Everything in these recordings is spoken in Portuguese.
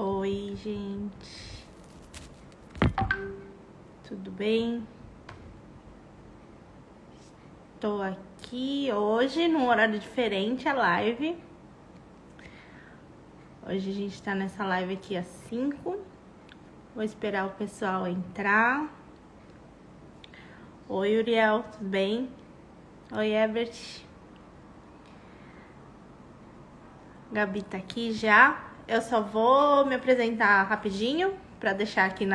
Oi, gente. Tudo bem? Tô aqui hoje num horário diferente, a live. Hoje a gente tá nessa live aqui às 5. Vou esperar o pessoal entrar. Oi, Uriel, tudo bem? Oi, Ebert. Gabi tá aqui já. Eu só vou me apresentar rapidinho pra deixar aqui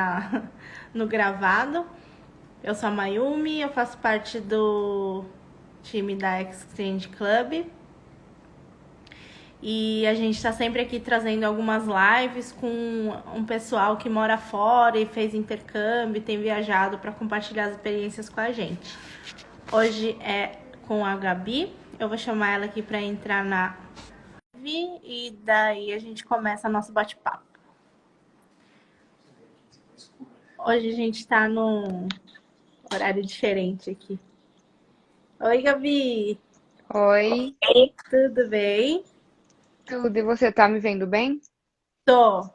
no gravado. Eu sou a Mayumi, eu faço parte do time da Exchange Club. E a gente está sempre aqui trazendo algumas lives com um pessoal que mora fora e fez intercâmbio, tem viajado para compartilhar as experiências com a gente. Hoje é com a Gabi. Eu vou chamar ela aqui para entrar na live e daí a gente começa nosso bate-papo. Hoje a gente está num horário diferente aqui. Oi, Gabi. Oi, Tudo bem? tudo. E você tá me vendo bem? Tô.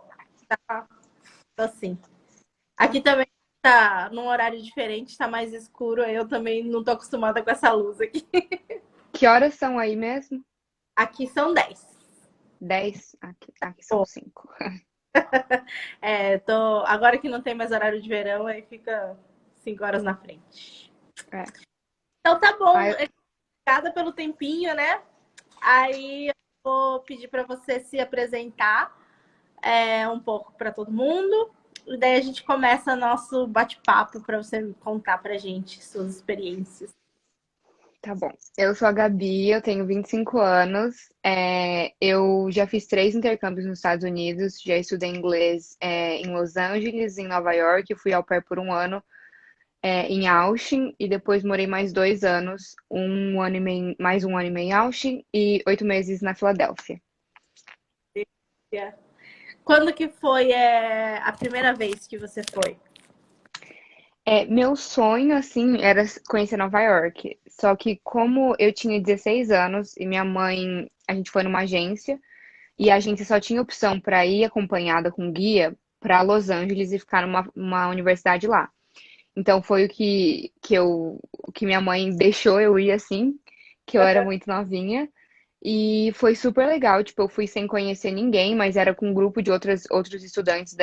Tô sim. Aqui também tá num horário diferente, tá mais escuro, aí eu também não tô acostumada com essa luz aqui. Que horas são aí mesmo? Aqui são 10. 10. Aqui são Pô, 5. agora que não tem mais horário de verão, aí fica 5 horas na frente. É. Então tá bom, Aí, obrigada pelo tempinho, né? Aí eu vou pedir para você se apresentar um pouco para todo mundo. E daí a gente começa nosso bate-papo para você contar pra gente suas experiências. tá bom. Eu sou a Gabi, eu tenho 25 anos. Eu já fiz 3 intercâmbios nos Estados Unidos. Já estudei inglês, em Los Angeles, em Nova York. Fui au pair por um ano, em Austin. E depois morei mais 2 anos, um ano e meio, mais um ano e meio em Austin e 8 meses na Filadélfia. Quando que foi a primeira vez que você foi? Meu sonho, assim, era conhecer Nova York. Só que como eu tinha 16 anos e minha mãe, a gente foi numa agência e a agência só tinha opção para ir acompanhada com guia para Los Angeles e ficar numa universidade lá. Então foi o que minha mãe deixou eu ir assim, que eu era muito novinha. E foi super legal, tipo, eu fui sem conhecer ninguém, mas era com um grupo de outros estudantes.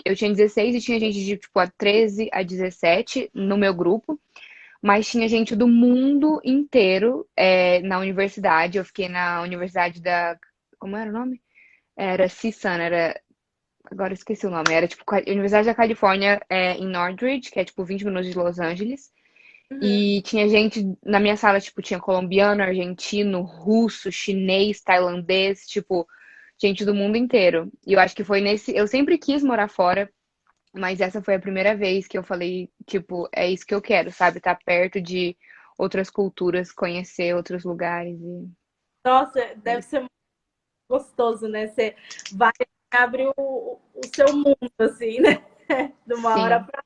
Eu tinha 16 e tinha gente de, tipo, a 13 a 17 no meu grupo, mas tinha gente do mundo inteiro na universidade. Eu fiquei na universidade da... Como era o nome? Era CSUN, agora eu esqueci o nome. Era, tipo, Universidade da Califórnia, em Northridge, que é, tipo, 20 minutos de Los Angeles. Uhum. E tinha gente na minha sala, tipo, tinha colombiano, argentino, russo, chinês, tailandês, tipo, gente do mundo inteiro. E eu acho que foi nesse. Eu sempre quis morar fora, mas essa foi a primeira vez que eu falei, tipo, é isso que eu quero, sabe? Estar perto de outras culturas, conhecer outros lugares. Nossa, deve ser muito gostoso, né? Você vai e abre o seu mundo, assim, né? De uma hora Sim. pra.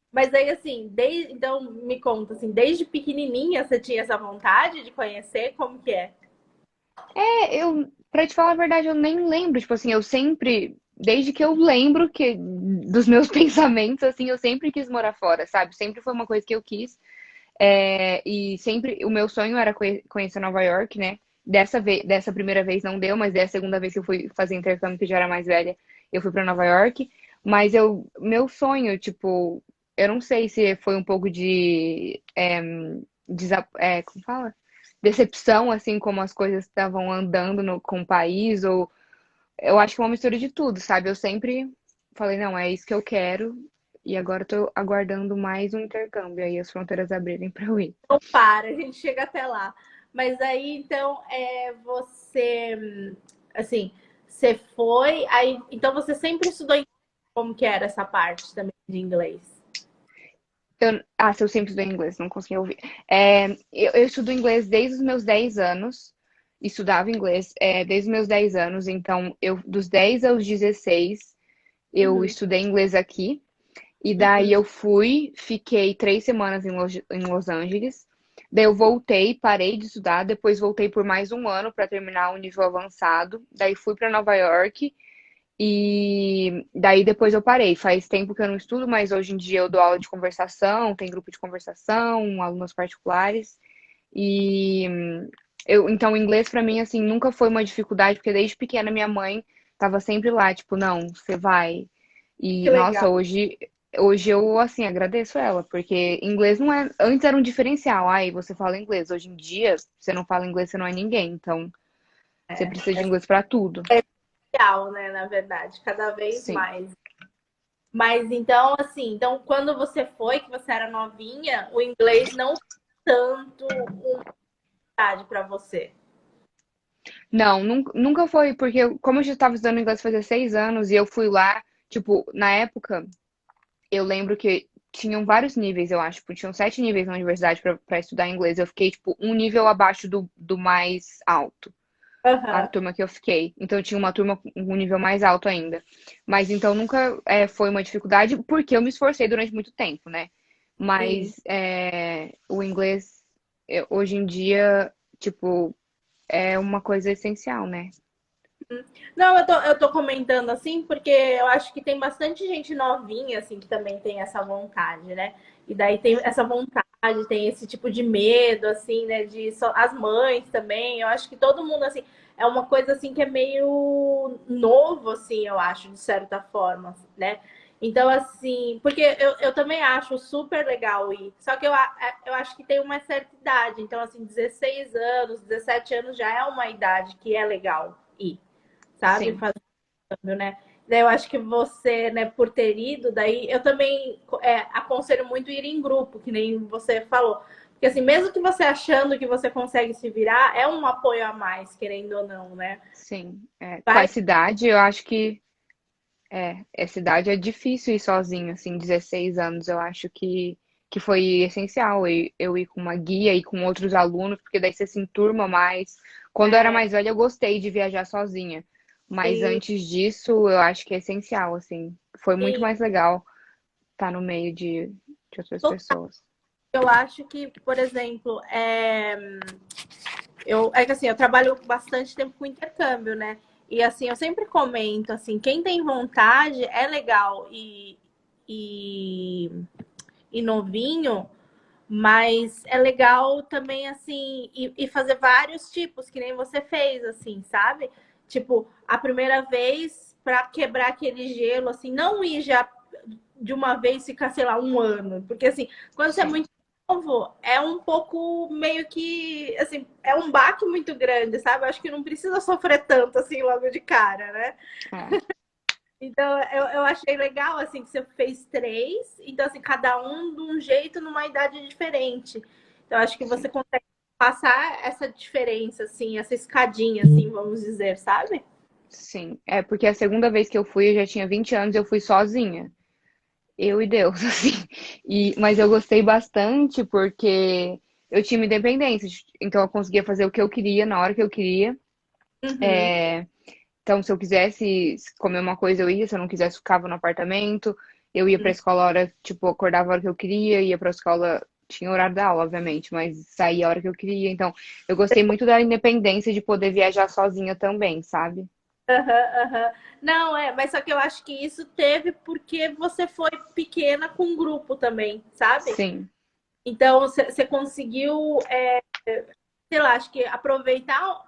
Mas aí, assim, então me conta, assim, desde pequenininha você tinha essa vontade de conhecer? Como que é? Pra te falar a verdade, eu nem lembro. Tipo assim, eu sempre, desde que eu lembro dos meus pensamentos, assim, eu sempre quis morar fora, sabe? Sempre foi uma coisa que eu quis. E sempre o meu sonho era conhecer Nova York, né? Dessa primeira vez não deu, mas dessa segunda vez que eu fui fazer intercâmbio, que eu já era mais velha, eu fui pra Nova York. Mas meu sonho, tipo, eu não sei se foi um pouco de, como fala? Decepção, assim, como as coisas estavam andando com o país, ou eu acho que é uma mistura de tudo, sabe? Eu sempre falei, não, é isso que eu quero, e agora eu tô aguardando mais um intercâmbio, aí as fronteiras abrirem pra eu ir. Não para, a gente chega até lá. Mas aí, então, assim, você foi, aí, então você sempre estudou em como que era essa parte também de inglês? Se eu sempre estudei inglês, não consegui ouvir. Eu estudo inglês desde os meus 10 anos, estudava inglês desde os meus 10 anos, então dos 10 aos 16 eu Uhum, estudei inglês aqui. E daí uhum. eu fiquei 3 semanas em Los Angeles. Daí eu voltei, parei de estudar, depois voltei por mais um ano para terminar o nível avançado. Daí fui para Nova York E daí depois eu parei. Faz tempo que eu não estudo, mas hoje em dia eu dou aula de conversação, tem grupo de conversação, alunos particulares. E então o inglês pra mim assim nunca foi uma dificuldade, porque desde pequena minha mãe tava sempre lá, tipo, não, você vai. Que E legal. nossa, hoje eu assim agradeço ela, porque inglês não é, antes era um diferencial. Aí você fala inglês, hoje em dia você não fala inglês, você não é ninguém. Então, você É, precisa de inglês pra tudo. é legal, né, na verdade, cada vez Sim. mais. Mas então, assim, então quando você foi, que você era novinha, o inglês não foi tanto uma dificuldade para você. Não, nunca foi, porque como eu já estava estudando inglês fazia 6 anos e eu fui lá, tipo, na época, eu lembro que tinham vários níveis, eu acho, tipo, tinham 7 níveis na universidade para estudar inglês. Eu fiquei, tipo, um nível abaixo do mais alto, a Aham, turma que eu fiquei. Então, tinha uma turma com um nível mais alto ainda. Mas então nunca foi uma dificuldade, porque eu me esforcei durante muito tempo, né? sim. Mas o inglês, hoje em dia, tipo, é uma coisa essencial, né? Não, eu tô comentando assim, porque eu acho que tem bastante gente novinha, assim, que também tem essa vontade, né? E daí tem essa vontade, tem esse tipo de medo, assim, né? As mães também. Eu acho que todo mundo, assim, é uma coisa assim que é meio novo, assim, eu acho, de certa forma, né? Então, assim, porque eu também acho super legal ir. Só que eu acho que tem uma certa idade. Então, assim, 16 anos, 17 anos já é uma idade que é legal ir, sabe? Sim. Fazendo, né? Daí eu acho que você, né, por ter ido, daí eu também aconselho muito ir em grupo, que nem você falou. Porque assim, mesmo que você achando que você consegue se virar, é um apoio a mais, querendo ou não, né? Sim, com Vai. essa idade, eu acho que essa idade é difícil ir sozinho, assim, 16 anos, eu acho que foi essencial eu ir com uma guia e com outros alunos, porque daí você se enturma mais. Quando eu era É, mais velha, eu gostei de viajar sozinha, mas sim, antes disso, eu acho que é essencial, assim, foi muito sim. mais legal estar no meio de outras pessoas. Eu acho que, por exemplo, é que assim, eu trabalho bastante tempo com intercâmbio, né? E assim, eu sempre comento assim, quem tem vontade é legal e, e novinho. Mas é legal também, assim, e fazer vários tipos, que nem você fez, assim, sabe? Tipo, a primeira vez, para quebrar aquele gelo, assim, não ir já de uma vez ficar, sei lá, um ano. Porque, assim, quando você é Sim, muito novo, é um pouco meio que, assim, é um baque muito grande, sabe? Eu acho que não precisa sofrer tanto, assim, logo de cara, né? é, Então, eu achei legal, assim, que você fez três. Então, assim, cada um de um jeito, numa idade diferente. Então, acho que você sim. consegue passar essa diferença, assim, essa escadinha, assim, vamos dizer, sabe? Sim, porque a segunda vez que eu fui, eu já tinha 20 anos, eu fui sozinha. Eu e Deus, assim. Mas eu gostei bastante porque eu tinha minha independência, então eu conseguia fazer o que eu queria na hora que eu queria. Uhum. Então, se eu quisesse comer uma coisa, eu ia, se eu não quisesse, ficava no apartamento. Eu ia pra escola a hora, tipo, acordava a hora que eu queria, ia pra escola, tinha horário da aula, obviamente, mas saía a hora que eu queria. Então, eu gostei muito da independência de poder viajar sozinha também, sabe? Aham, aham. Não, mas só que eu acho que isso teve porque você foi pequena com um grupo também, sabe? Sim, Então, você conseguiu, sei lá, acho que aproveitar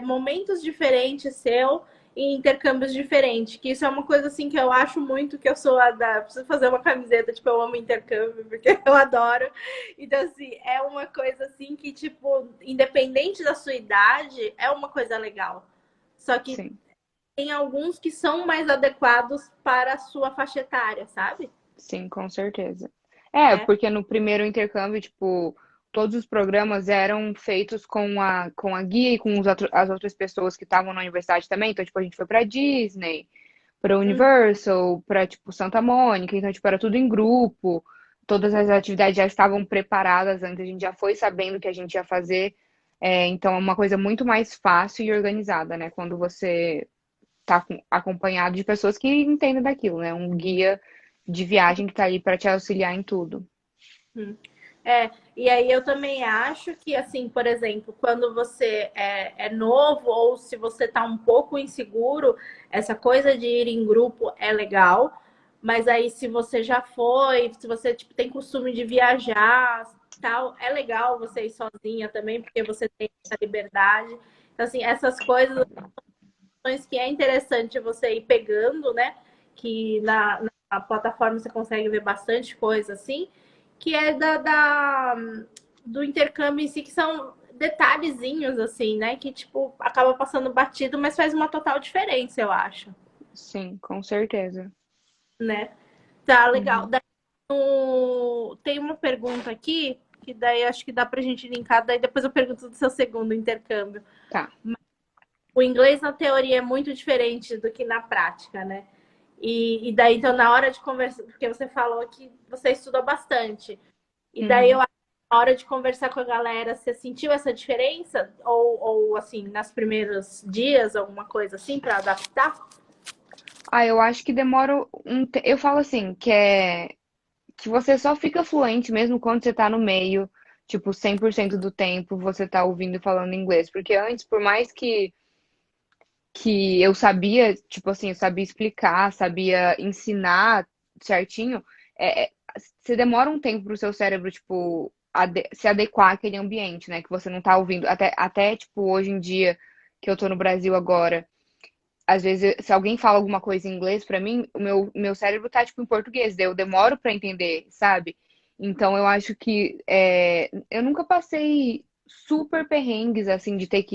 momentos diferentes seu e intercâmbios diferentes. Que isso é uma coisa assim que eu acho muito que eu sou a da. Preciso fazer uma camiseta, tipo, eu amo intercâmbio, porque eu adoro. Então, assim, é uma coisa assim que, tipo, independente da sua idade, é uma coisa legal. Só que sim, tem alguns que são mais adequados para a sua faixa etária, sabe? sim, com certeza. É. Porque no primeiro intercâmbio, tipo, todos os programas eram feitos com a guia e com as outras pessoas que estavam na universidade também. Então, tipo, a gente foi pra Disney, pra Uhum. Universal, pra, tipo, Santa Mônica. Então, tipo, era tudo em grupo. Todas as atividades já estavam preparadas antes, a gente já foi sabendo o que a gente ia fazer. Então, é uma coisa muito mais fácil e organizada, né? Quando você tá acompanhado de pessoas que entendem daquilo, né? Um guia de viagem que tá ali pra te auxiliar em tudo. Uhum. É. E aí eu também acho que, assim, por exemplo, quando você é novo ou se você está um pouco inseguro, essa coisa de ir em grupo é legal. Mas aí, se você já foi, se você tipo, tem costume de viajar, tal, é legal você ir sozinha também, porque você tem essa liberdade. Então, assim, essas coisas que é interessante você ir pegando, né? Que na plataforma você consegue ver bastante coisa assim, que é do intercâmbio em si, que são detalhezinhos, assim, né? Que, tipo, acaba passando batido, mas faz uma total diferença, eu acho, Sim, com certeza. né? Tá, legal. Uhum. Daí, tem uma pergunta aqui, que daí acho que dá pra gente linkar, daí depois eu pergunto do seu segundo intercâmbio. Tá. O inglês na teoria é muito diferente do que na prática, né? E daí, então, na hora de conversar, porque você falou que você estuda bastante, e daí eu Uhum. acho que na hora de conversar com a galera, você sentiu essa diferença? Ou assim, nas primeiros dias, alguma coisa assim, para adaptar? Ah, eu acho que demora Eu falo assim, que você só fica fluente mesmo quando você tá no meio, tipo, 100% do tempo você tá ouvindo e falando inglês. Porque antes, por mais que eu sabia, tipo assim, eu sabia explicar, sabia ensinar certinho, você demora um tempo pro seu cérebro, tipo, se adequar àquele ambiente, né? Que você não tá ouvindo. Até, tipo, hoje em dia, que eu tô no Brasil agora, às vezes, se alguém fala alguma coisa em inglês pra mim, o meu cérebro tá, tipo, em português, daí eu demoro pra entender, sabe? Então, eu acho que eu nunca passei super perrengues, assim, de ter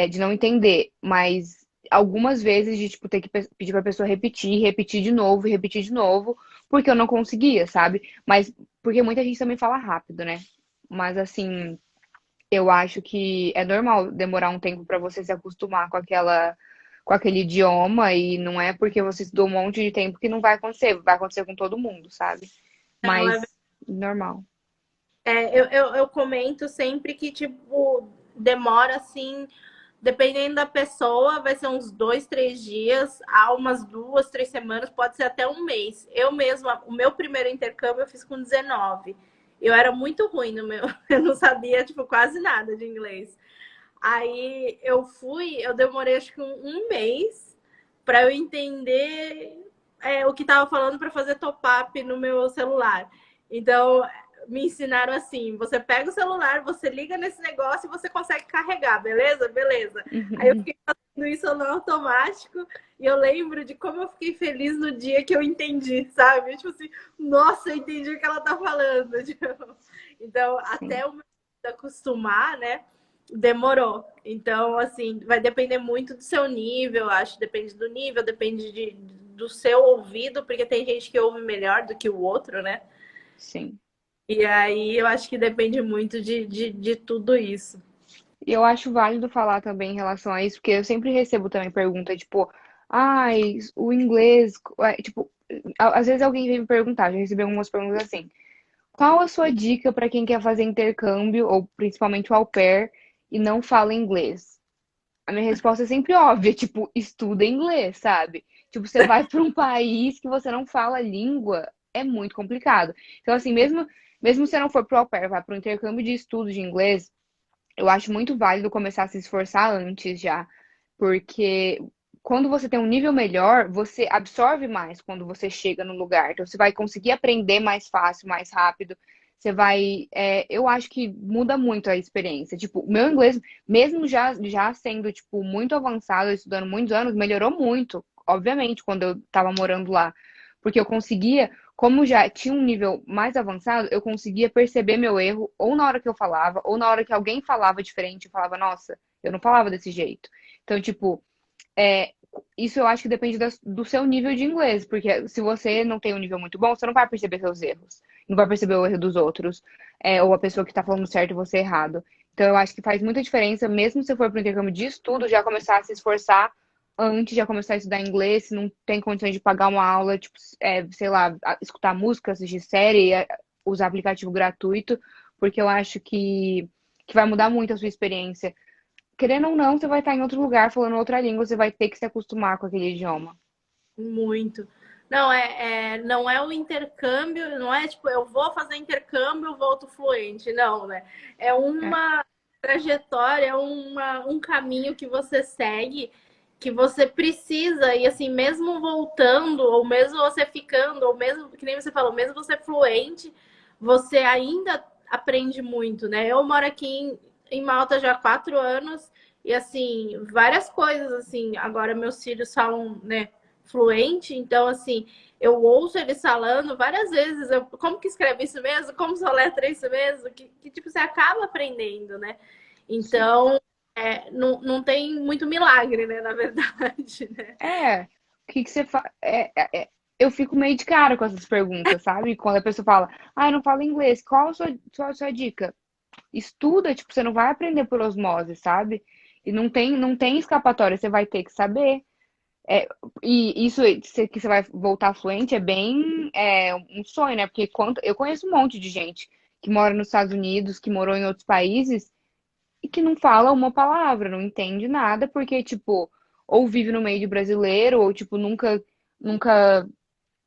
de não entender, mas algumas vezes de, tipo, ter que pedir pra pessoa repetir, repetir de novo e repetir de novo, porque eu não conseguia, sabe? Mas, porque muita gente também fala rápido, né? Mas, assim, eu acho que é normal demorar um tempo para você se acostumar com aquele idioma e não é porque você estudou um monte de tempo que não vai acontecer com todo mundo, sabe? Não, é, Mas normal. eu comento sempre que, tipo, demora assim. Dependendo da pessoa, vai ser uns 2, 3 dias, há umas 2, 3 semanas, pode ser até um mês. Eu mesma, o meu primeiro intercâmbio eu fiz com 19. Eu era muito ruim no meu, eu não sabia, tipo, quase nada de inglês. Aí eu demorei acho que um mês para eu entender o que estava falando para fazer top-up no meu celular. Então, me ensinaram assim: você pega o celular, você liga nesse negócio e você consegue carregar, beleza? Beleza. Aí eu fiquei fazendo isso no automático e eu lembro de como eu fiquei feliz no dia que eu entendi, sabe? Tipo assim, nossa, eu entendi o que ela tá falando. Então, Sim. até o acostumar, né? Demorou. Então, assim, vai depender muito do seu nível, acho. Depende do nível, depende do seu ouvido, porque tem gente que ouve melhor do que o outro, né? Sim. E aí eu acho que depende muito de tudo isso. E eu acho válido falar também em relação a isso, porque eu sempre recebo também pergunta, tipo, ai, o inglês, tipo, às vezes alguém vem me perguntar, já recebi algumas perguntas assim. Qual a sua dica para quem quer fazer intercâmbio, ou principalmente o au pair, e não fala inglês? A minha resposta é sempre óbvia, tipo, estuda inglês, sabe? Tipo, você vai para um país que você não fala a língua, é muito complicado. Então, assim, mesmo se você não for pro au pair, vai para o intercâmbio de estudo de inglês, eu acho muito válido começar a se esforçar antes já, porque quando você tem um nível melhor, você absorve mais quando você chega no lugar. Então, você vai conseguir aprender mais fácil, mais rápido. Você vai. Eu acho que muda muito a experiência. Tipo, o meu inglês, mesmo já sendo, tipo, muito avançado, estudando muitos anos, melhorou muito, obviamente, quando eu tava morando lá. Porque eu conseguia como já tinha um nível mais avançado, eu conseguia perceber meu erro, ou na hora que eu falava, ou na hora que alguém falava diferente, eu falava, nossa, eu não falava desse jeito. Então, tipo, é, isso eu acho que depende do seu nível de inglês, porque se você não tem um nível muito bom, você não vai perceber seus erros, não vai perceber o erro dos outros, ou a pessoa que tá falando certo e você errado. Então, eu acho que faz muita diferença, mesmo se for para o intercâmbio de estudo, já começar a se esforçar antes de começar a estudar inglês, se não tem condições de pagar uma aula, tipo, sei lá, escutar música, assistir série, usar aplicativo gratuito, porque eu acho que vai mudar muito a sua experiência. Querendo ou não, você vai estar em outro lugar falando outra língua, você vai ter que se acostumar com aquele idioma. Muito. Não não é o intercâmbio, não é tipo, eu vou fazer intercâmbio, eu volto fluente, não, né? É É, uma trajetória, um caminho que você segue, que você precisa, e assim, mesmo voltando, ou mesmo você ficando, ou mesmo, que nem você falou, mesmo você fluente, você ainda aprende muito, né? Eu moro aqui em Malta já há 4 anos, e assim, várias coisas, assim, agora meus filhos falam, né? Fluente, então assim, eu ouço eles falando várias vezes, como que escreve isso mesmo? Como soletra isso mesmo? Que tipo, você acaba aprendendo, né? sim. Então, não tem muito milagre, né, na verdade, né? É, o que que você faz? Eu fico meio de cara com essas perguntas, sabe? Quando a pessoa fala, ah, eu não falo inglês, qual a sua dica? Estuda, tipo, você não vai aprender por osmose, sabe? E não tem escapatória, você vai ter que saber. É, e isso que você vai voltar fluente é bem um sonho, né? Porque eu conheço um monte de gente que mora nos Estados Unidos, que morou em outros países e que não fala uma palavra, não entende nada, porque, tipo, ou vive no meio de brasileiro, ou, tipo, nunca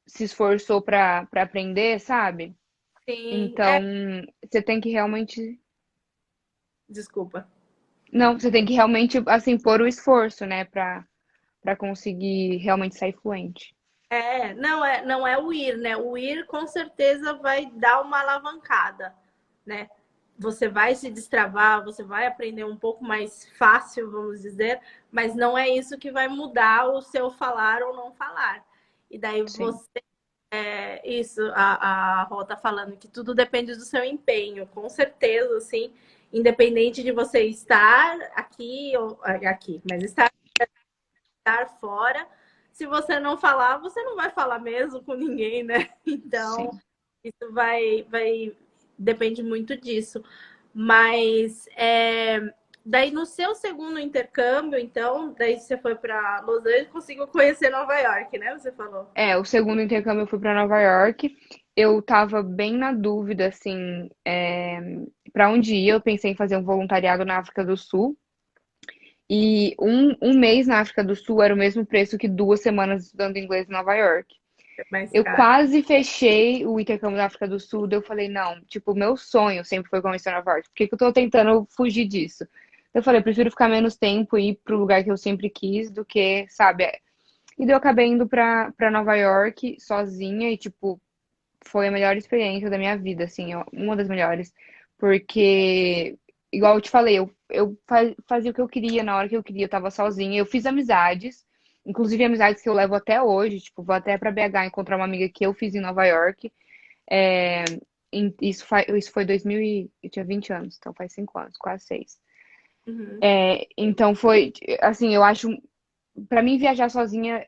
se esforçou pra aprender, sabe? Sim, Então, você tem que realmente. desculpa. Não, você tem que realmente, assim, pôr o esforço, né, pra conseguir realmente sair fluente. Não é o ir, né? O ir com certeza vai dar uma alavancada, né? Você vai se destravar, você vai aprender um pouco mais fácil, vamos dizer, mas não é isso que vai mudar o seu falar ou não falar. E daí Sim, você, isso, a Rô tá falando que tudo depende do seu empenho, com certeza, assim, independente de você estar aqui ou aqui, mas estar fora. Se você não falar, você não vai falar mesmo com ninguém, né? Então, sim. isso vai depende muito disso. Mas daí no seu segundo intercâmbio, então, daí você foi para Los Angeles, conseguiu conhecer Nova York, né? Você falou. O segundo intercâmbio eu fui pra Nova York. Eu tava bem na dúvida, assim, para onde ir. Eu pensei em fazer um voluntariado na África do Sul. E um mês na África do Sul era o mesmo preço que 2 semanas estudando inglês em Nova York. É mais Eu caro. quase fechei o intercâmbio da África do Sul, daí eu falei, não, tipo, meu sonho sempre foi conhecer Nova York. Por que que eu tô tentando fugir disso? Eu falei, eu prefiro ficar menos tempo e ir pro lugar que eu sempre quis do que, sabe? E daí eu acabei indo pra Nova York sozinha e, tipo, foi a melhor experiência da minha vida, assim, uma das melhores. Porque, igual eu te falei, eu fazia o que eu queria na hora que eu queria, eu tava sozinha. Eu fiz amizades, inclusive amizades que eu levo até hoje, tipo, vou até pra BH encontrar uma amiga que eu fiz em Nova York. É, isso foi 2000 eu tinha 20 anos, então faz 5 anos, quase 6. Uhum. Então foi, assim, eu acho, pra mim viajar sozinha,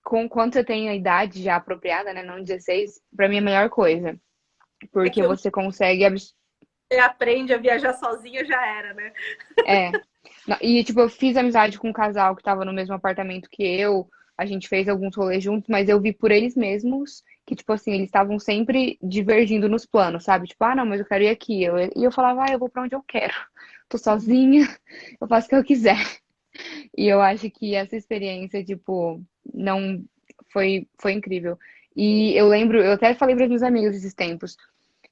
com quando você tem a idade já apropriada, né, não 16, pra mim é a melhor coisa. É Porque que você consegue. você aprende a viajar sozinha, já era, né? É. E, tipo, eu fiz amizade com um casal que tava no mesmo apartamento que eu. A gente fez alguns rolês juntos, mas eu vi por eles mesmos que, tipo assim, eles estavam sempre divergindo nos planos, sabe? Tipo, ah, não, mas eu quero ir aqui. E eu falava, ah, eu vou pra onde eu quero. Tô sozinha, eu faço o que eu quiser. E eu acho que essa experiência, tipo, não foi incrível. E eu lembro, eu até falei para meus amigos esses tempos,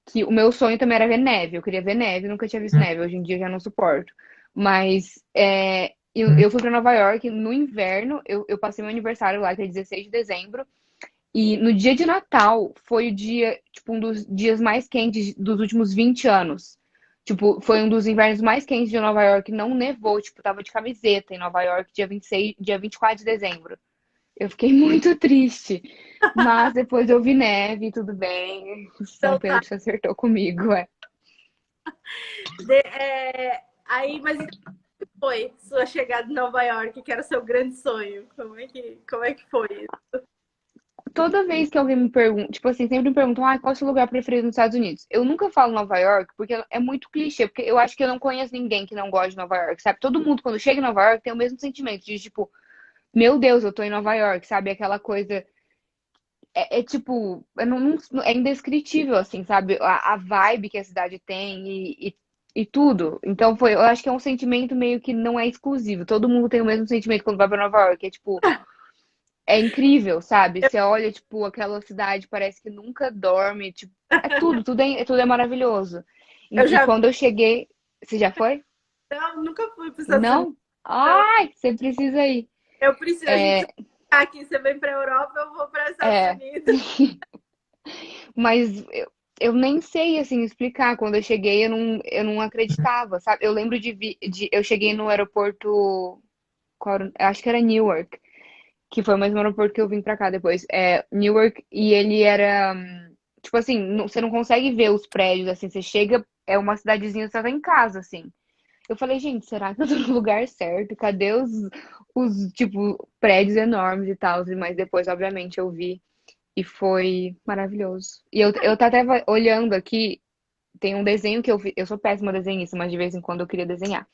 que o meu sonho também era ver neve. Eu queria ver neve, nunca tinha visto neve. Hoje em dia eu já não suporto. Mas eu fui pra Nova York no inverno. Eu passei meu aniversário lá, que é 16 de dezembro. E no dia de Natal foi o dia, tipo, um dos dias mais quentes dos últimos 20 anos. Tipo, foi um dos invernos mais quentes de Nova York. Não nevou, tipo, tava de camiseta em Nova York, dia 26, dia 24 de dezembro. Eu fiquei muito triste. Mas depois eu vi neve, tudo bem. São Então tá. Pedro se acertou comigo, é. Aí, mas então foi sua chegada em Nova York, que era o seu grande sonho? Como é que foi? Toda vez que alguém me pergunta, tipo assim, sempre me perguntam, ah, qual é o seu lugar preferido nos Estados Unidos? Eu nunca falo Nova York, porque é muito clichê, porque eu acho que eu não conheço ninguém que não gosta de Nova York, sabe? Todo mundo, quando chega em Nova York, tem o mesmo sentimento de, tipo, meu Deus, eu tô em Nova York, sabe? Aquela coisa. Tipo, é indescritível, assim, sabe? A vibe que a cidade tem e tudo. Então eu acho que é um sentimento meio que não é exclusivo. Todo mundo tem o mesmo sentimento quando vai pra Nova York. É tipo, é incrível, sabe? Você olha, tipo, aquela cidade parece que nunca dorme, tipo, é tudo é maravilhoso. Eu E já quando eu cheguei, você já foi? não, nunca fui para os Estados Unidos. Não? Ai, você precisa ir. Eu preciso, a gente É, ficar aqui, você vem para a Europa, eu vou para os Estados é, Unidos. mas eu nem sei, assim, explicar. Quando eu cheguei, eu não acreditava, sabe? Eu lembro eu cheguei no aeroporto, acho que era Newark, que foi o mesmo aeroporto que eu vim pra cá depois. É, Newark, e ele era, tipo assim, você não consegue ver os prédios, assim, você chega, é uma cidadezinha, você tá em casa, assim. Eu falei, gente, será que eu tô no lugar certo? Cadê tipo, prédios enormes e tal? Mas depois, obviamente, eu vi e foi maravilhoso. E eu tava até olhando aqui, tem um desenho que eu fiz. Eu sou péssima desenhista, mas de vez em quando eu queria desenhar.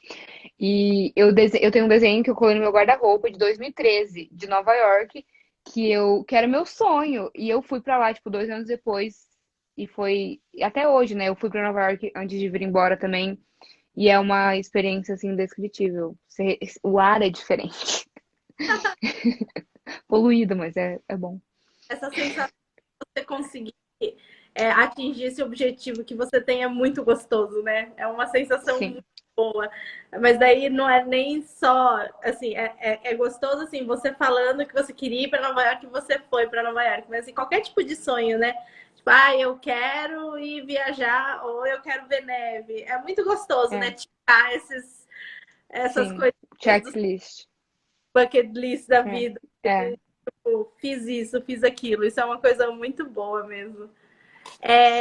E eu tenho um desenho que eu colei no meu guarda-roupa de 2013, de Nova York, que era meu sonho. E eu fui pra lá, tipo, 2 anos depois. E foi. E até hoje, né? Eu fui pra Nova York antes de vir embora também. E é uma experiência, assim, indescritível. O ar é diferente. Poluído, mas é bom. Essa sensação de você conseguir atingir esse objetivo que você tem é muito gostoso, né? É uma sensação Sim, muito boa. Mas daí não é nem só, assim, é gostoso, assim, você falando que você queria ir para Nova York e você foi para Nova York. Mas, assim, qualquer tipo de sonho, né? Tipo, eu quero ir viajar ou eu quero ver neve. É muito gostoso, né? é. Tirar essas Sim. coisas do Checklist. bucket list da É. vida. É. Tipo, fiz isso, fiz aquilo. Isso é uma coisa muito boa mesmo.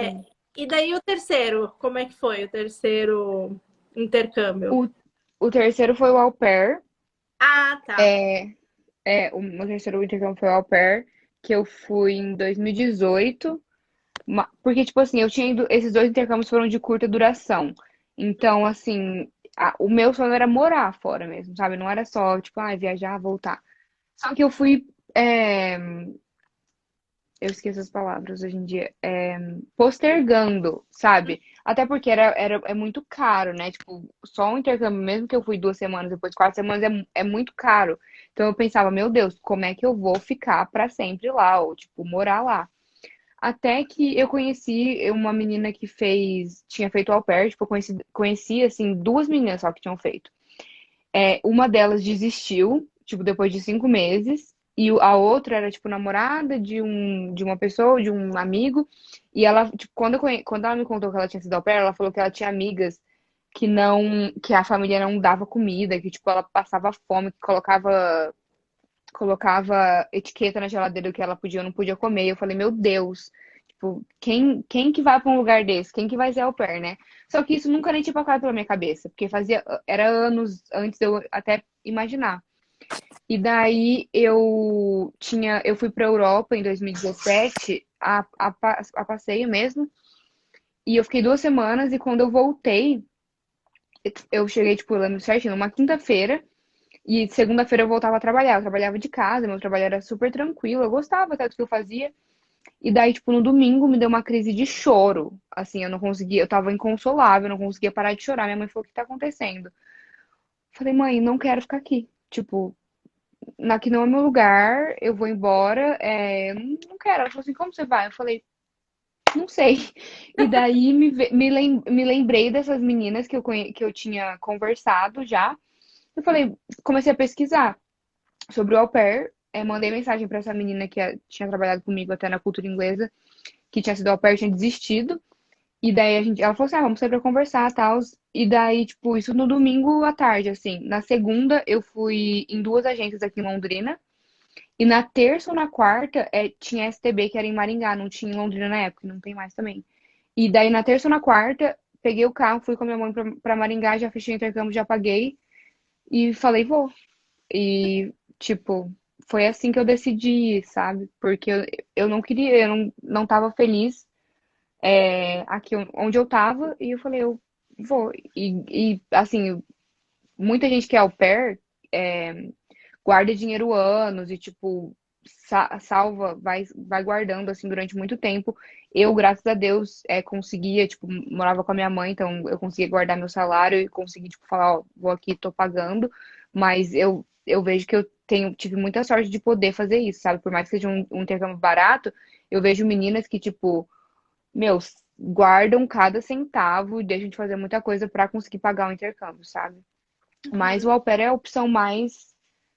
Sim. E daí o terceiro, como é que foi o terceiro intercâmbio? O, o terceiro foi o au pair. Ah, tá. É, o meu terceiro intercâmbio foi o au pair, que eu fui em 2018. Porque, tipo assim, eu tinha ido. Esses dois intercâmbios foram de curta duração. Então, assim, o meu sonho era morar fora mesmo, sabe? Não era só, tipo, viajar, voltar. Só que eu fui. Eu esqueço as palavras hoje em dia. Postergando, sabe? Até porque é muito caro, né? Tipo, só um intercâmbio, mesmo que eu fui 2 semanas, depois 4 semanas, é muito caro. Então eu pensava, meu Deus, como é que eu vou ficar pra sempre lá? Ou, tipo, morar lá? Até que eu conheci uma menina que tinha feito au pair, tipo, eu conheci, assim, duas meninas só que tinham feito. Uma delas desistiu, tipo, depois de 5 meses, e a outra era, tipo, namorada de uma pessoa, de um amigo, e ela, tipo, quando ela me contou que ela tinha sido au pair, ela falou que ela tinha amigas que a família não dava comida, que, tipo, ela passava fome, que colocava etiqueta na geladeira do que ela podia ou não podia comer. Eu falei, meu Deus, tipo, quem que vai pra um lugar desse? Quem que vai ser au pair, né? Só que isso nunca nem tinha passado pela minha cabeça, porque era anos antes de eu até imaginar. E daí eu fui pra Europa em 2017, a passeio mesmo, e eu fiquei 2 semanas, e quando eu voltei, eu cheguei, tipo, eu lembro certinho, numa quinta-feira, e segunda-feira eu voltava a trabalhar. Eu trabalhava de casa, meu trabalho era super tranquilo, eu gostava até do que eu fazia. E daí, tipo, no domingo me deu uma crise de choro. Assim, eu não conseguia, eu tava inconsolável, eu não conseguia parar de chorar. Minha mãe falou: o que tá acontecendo? Falei, mãe, não quero ficar aqui. Tipo, aqui não é meu lugar, eu vou embora, eu não quero. Ela falou assim: como você vai? Eu falei, não sei. E daí me lembrei dessas meninas que eu tinha conversado já. Eu falei, comecei a pesquisar sobre o au pair. Mandei mensagem pra essa menina que tinha trabalhado comigo até na cultura inglesa, que tinha sido au pair, tinha desistido. E daí ela falou assim: vamos sair pra conversar e tal. E daí, tipo, isso no domingo à tarde, assim. Na segunda, eu fui em duas agências aqui em Londrina. E na terça ou na quarta, tinha STB, que era em Maringá, não tinha em Londrina na época, não tem mais também. E daí, na terça ou na quarta, peguei o carro, fui com a minha mãe pra Maringá, já fechei o intercâmbio, já paguei. E falei, vou. E, tipo, foi assim que eu decidi ir, sabe? Porque eu não queria, eu não tava feliz aqui onde eu tava, e eu falei, eu vou. Assim, muita gente que é au pair guarda dinheiro anos e, tipo, salva, vai guardando, assim, durante muito tempo. Eu, graças a Deus, conseguia, tipo, morava com a minha mãe, então eu conseguia guardar meu salário e consegui, tipo, falar, ó, vou aqui, tô pagando, mas eu vejo que tive muita sorte de poder fazer isso, sabe? Por mais que seja um intercâmbio barato, eu vejo meninas que, tipo, meu, guardam cada centavo e deixam de fazer muita coisa pra conseguir pagar o intercâmbio, sabe? Mas o Uhum. au pair é a opção mais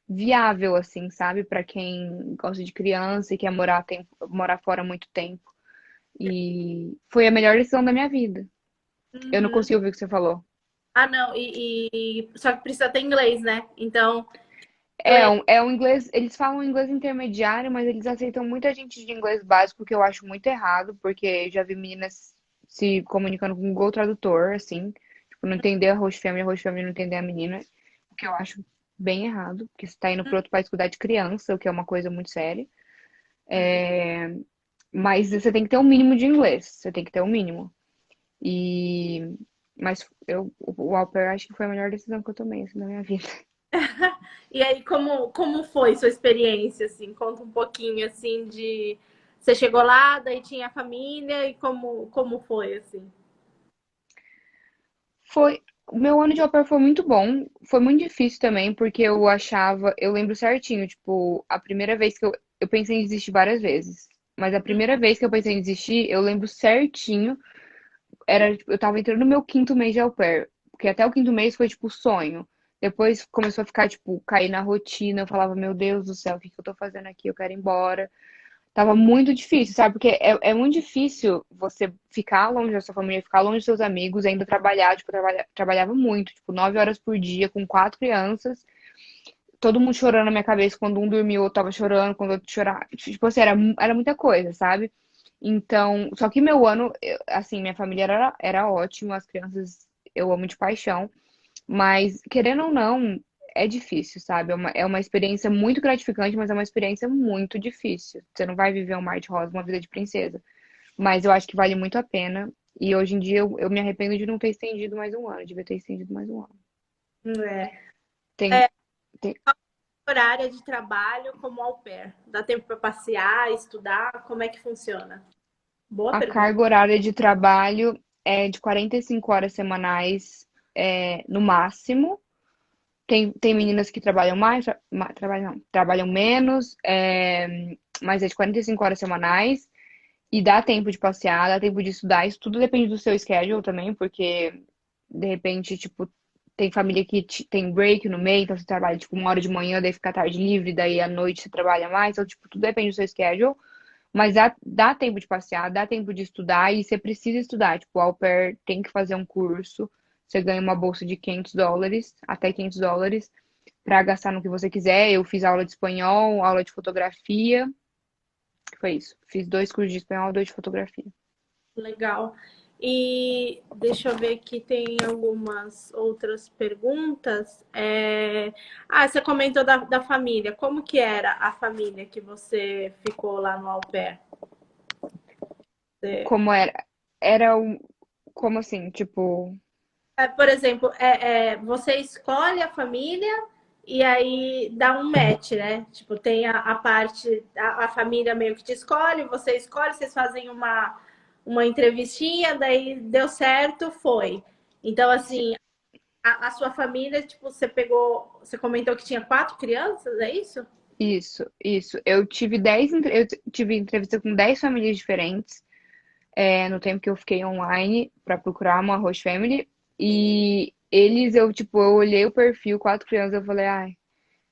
viável, assim, sabe? Pra quem gosta de criança e quer morar fora há muito tempo. E foi a melhor decisão da minha vida. Eu não Uhum. consigo ouvir o que você falou. Ah, não, só que precisa ter inglês, né? Então, É inglês. um inglês, eles falam inglês intermediário, mas eles aceitam muita gente de inglês básico, que eu acho muito errado, porque já vi meninas se comunicando com o Google Tradutor, assim, tipo, não entender a host family não entender a menina, o que eu acho bem errado, porque você tá indo para outro país cuidar de criança, o que é uma coisa muito séria. Mas você tem que ter um mínimo de inglês, você tem que ter um mínimo. E mas o au pair acho que foi a melhor decisão que eu tomei assim, na minha vida. E aí, como foi sua experiência, assim? Conta um pouquinho, assim, de... Você chegou lá, daí tinha a família, e como foi, assim? Foi. O meu ano de au pair foi muito bom. Foi muito difícil também, porque eu achava. Eu lembro certinho, tipo, a primeira vez que eu pensei em desistir várias vezes. Mas a primeira vez que eu pensei em desistir, eu lembro certinho. Eu tava entrando no meu quinto mês de au pair. Porque até o quinto mês foi, tipo, sonho. Depois começou a ficar, tipo, cair na rotina. Eu falava, meu Deus do céu, o que que eu tô fazendo aqui? Eu quero ir embora. Tava muito difícil, sabe? Porque é muito difícil você ficar longe da sua família, ficar longe dos seus amigos, ainda trabalhar. Tipo, trabalhava muito, tipo, 9 horas por dia, com quatro crianças. Todo mundo chorando na minha cabeça. Quando um dormia, o outro tava chorando, quando o outro chorava. Tipo assim, era muita coisa, sabe? Então, só que meu ano, assim, minha família era ótima, as crianças eu amo de paixão. Mas, querendo ou não, é difícil, sabe? É uma experiência muito gratificante, mas é uma experiência muito difícil. Você não vai viver um mar de rosa, uma vida de princesa. Mas eu acho que vale muito a pena. E hoje em dia eu me arrependo de não ter estendido mais um ano. Devia ter estendido mais um ano. É. Tem, tem Horária de trabalho como au pair? Dá tempo para passear, estudar? Como é que funciona? Boa a pergunta. carga horária de trabalho é de 45 horas semanais, no máximo. Tem meninas que trabalham mais, trabalham, não, trabalham menos, mas é de 45 horas semanais. E dá tempo de passear, dá tempo de estudar. Isso tudo depende do seu schedule também, porque de repente, tipo, tem família que tem break no meio, então você trabalha tipo 1 hora de manhã, daí fica a tarde livre, daí à noite você trabalha mais. Então, tipo, tudo depende do seu schedule. Mas dá tempo de passear, dá tempo de estudar e você precisa estudar. Tipo, o au pair tem que fazer um curso. Você ganha uma bolsa de US$ 500, até US$ 500, para gastar no que você quiser. Eu fiz aula de espanhol, aula de fotografia. Foi isso. Fiz 2 cursos de espanhol e 2 de fotografia. Legal. E deixa eu ver aqui, tem algumas outras perguntas. Você comentou da família. Como que era a família que você ficou lá no au pair? Você- Como era? Era um. Como assim? Tipo. Por exemplo, você escolhe a família e aí dá um match, né? Tipo, tem a parte, a família meio que te escolhe, você escolhe, vocês fazem uma entrevistinha, daí deu certo, foi. Então, assim, a sua família, tipo, você comentou que tinha 4 crianças, é isso? Isso. Eu tive entrevista com 10 famílias diferentes, no tempo que eu fiquei online para procurar uma host family. E eu olhei o perfil, 4 crianças, eu falei, ai,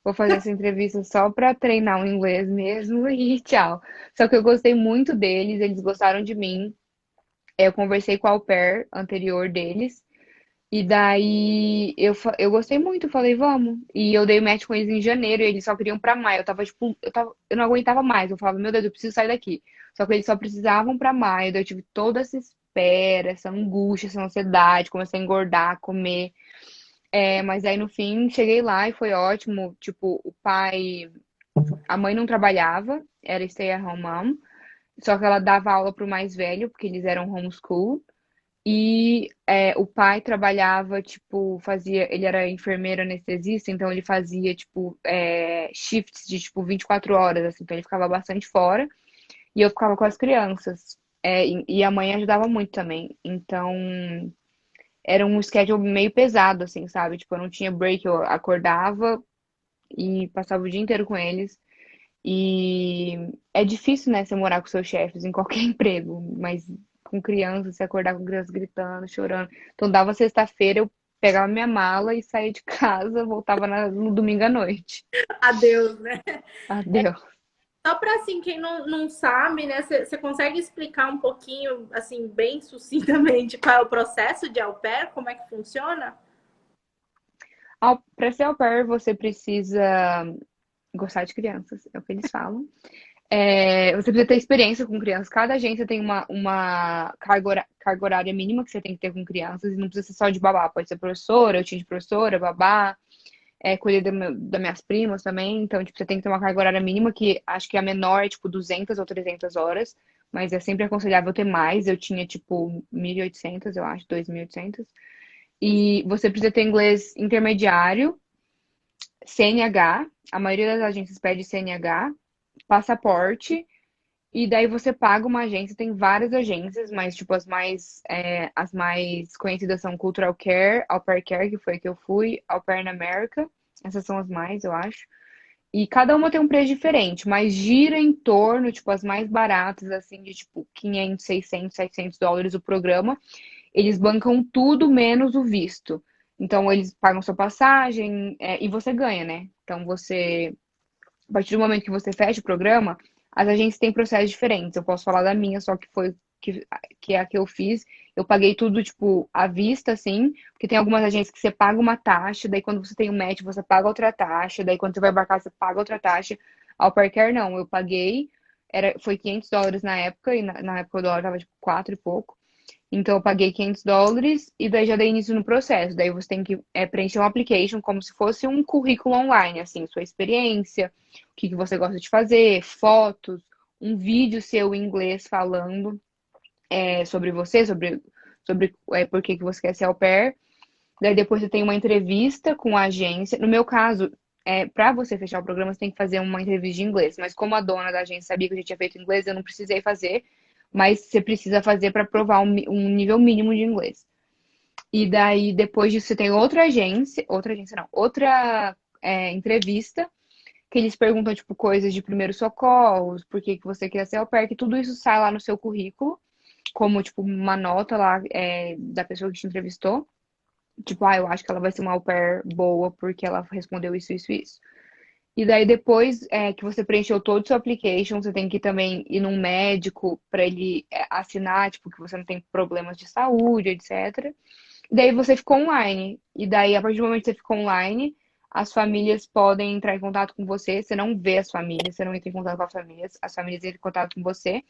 vou fazer essa entrevista só pra treinar o inglês mesmo e tchau. Só que eu gostei muito deles, eles gostaram de mim. Eu conversei com a au pair anterior deles. E daí eu gostei muito, eu falei, vamos. E eu dei match com eles em janeiro e eles só queriam pra maio. Eu tava, tipo, eu não aguentava mais. Eu falava, meu Deus, eu preciso sair daqui. Só que eles só precisavam pra maio. Daí eu tive toda essa espera, essa angústia, essa ansiedade, comecei a engordar, comer. Mas aí no fim cheguei lá e foi ótimo. Tipo, a mãe não trabalhava, era stay at home mom. Só que ela dava aula pro mais velho, porque eles eram homeschool. E o pai trabalhava, tipo, ele era enfermeiro anestesista, então ele fazia, tipo, shifts de, tipo, 24 horas, assim, então ele ficava bastante fora. E eu ficava com as crianças. E a mãe ajudava muito também. Então, era um schedule meio pesado, assim, sabe? Tipo, eu não tinha break, eu acordava, e passava o dia inteiro com eles. E é difícil, né, você morar com seus chefes em qualquer emprego, mas com crianças, você acordar com crianças gritando, chorando. Então dava sexta-feira, eu pegava minha mala e saía de casa, voltava no domingo à noite. Adeus, né? Adeus. Só para assim, quem não sabe, né? Você consegue explicar um pouquinho, assim, bem sucintamente, qual é o processo de au pair, como é que funciona? Para ser au pair, você precisa gostar de crianças, é o que eles falam. Você precisa ter experiência com crianças. Cada agência tem uma carga horária mínima que você tem que ter com crianças, e não precisa ser só de babá, pode ser professora, eu tinha de professora, babá, cuidei das minhas primas também. Então, tipo, você tem que ter uma carga horária mínima, que acho que a menor é, tipo, 200 ou 300 horas, mas é sempre aconselhável ter mais. Eu tinha, tipo, 1.800 eu acho, 2.800. E você precisa ter inglês intermediário, CNH, a maioria das agências pede CNH, passaporte, e daí você paga uma agência, tem várias agências, mas tipo as mais conhecidas são Cultural Care, Au Pair Care, que foi a que eu fui, Au Pair na América, essas são as mais, eu acho. E cada uma tem um preço diferente, mas gira em torno, tipo, as mais baratas, assim, de tipo 500, 600, US$ 700 o programa. Eles bancam tudo menos o visto. Então, eles pagam sua passagem, e você ganha, né? Então, a partir do momento que você fecha o programa, as agências têm processos diferentes. Eu posso falar da minha, só que foi que é a que eu fiz. Eu paguei tudo, tipo, à vista, assim, porque tem algumas agências que você paga uma taxa, daí quando você tem um match, você paga outra taxa, daí quando você vai embarcar, você paga outra taxa. Ao Parker, não, eu paguei, foi US$ 500 na época, e na época o dólar tava, tipo, 4 e pouco. Então, eu paguei US$ 500 e daí já dei início no processo. Daí você tem que preencher um application como se fosse um currículo online, assim, sua experiência, o que você gosta de fazer, fotos, um vídeo seu em inglês falando sobre você, sobre por que você quer ser au pair. Daí depois você tem uma entrevista com a agência. No meu caso, para você fechar o programa, você tem que fazer uma entrevista de inglês. Mas como a dona da agência sabia que eu já tinha feito inglês, eu não precisei fazer. Mas você precisa fazer para provar um nível mínimo de inglês. E daí, depois disso, você tem outra agência não, outra entrevista, que eles perguntam, tipo, coisas de primeiros socorros, por que que você quer ser au pair, que tudo isso sai lá no seu currículo, como, tipo, uma nota lá da pessoa que te entrevistou. Tipo, eu acho que ela vai ser uma au pair boa porque ela respondeu isso, isso, isso. E daí, depois que você preencheu todo o seu application, você tem que também ir num médico para ele assinar, tipo, que você não tem problemas de saúde, etc. E daí você ficou online. E daí, a partir do momento que você ficou online, as famílias podem entrar em contato com você. Você não vê as famílias, você não entra em contato com as famílias entram em contato com você.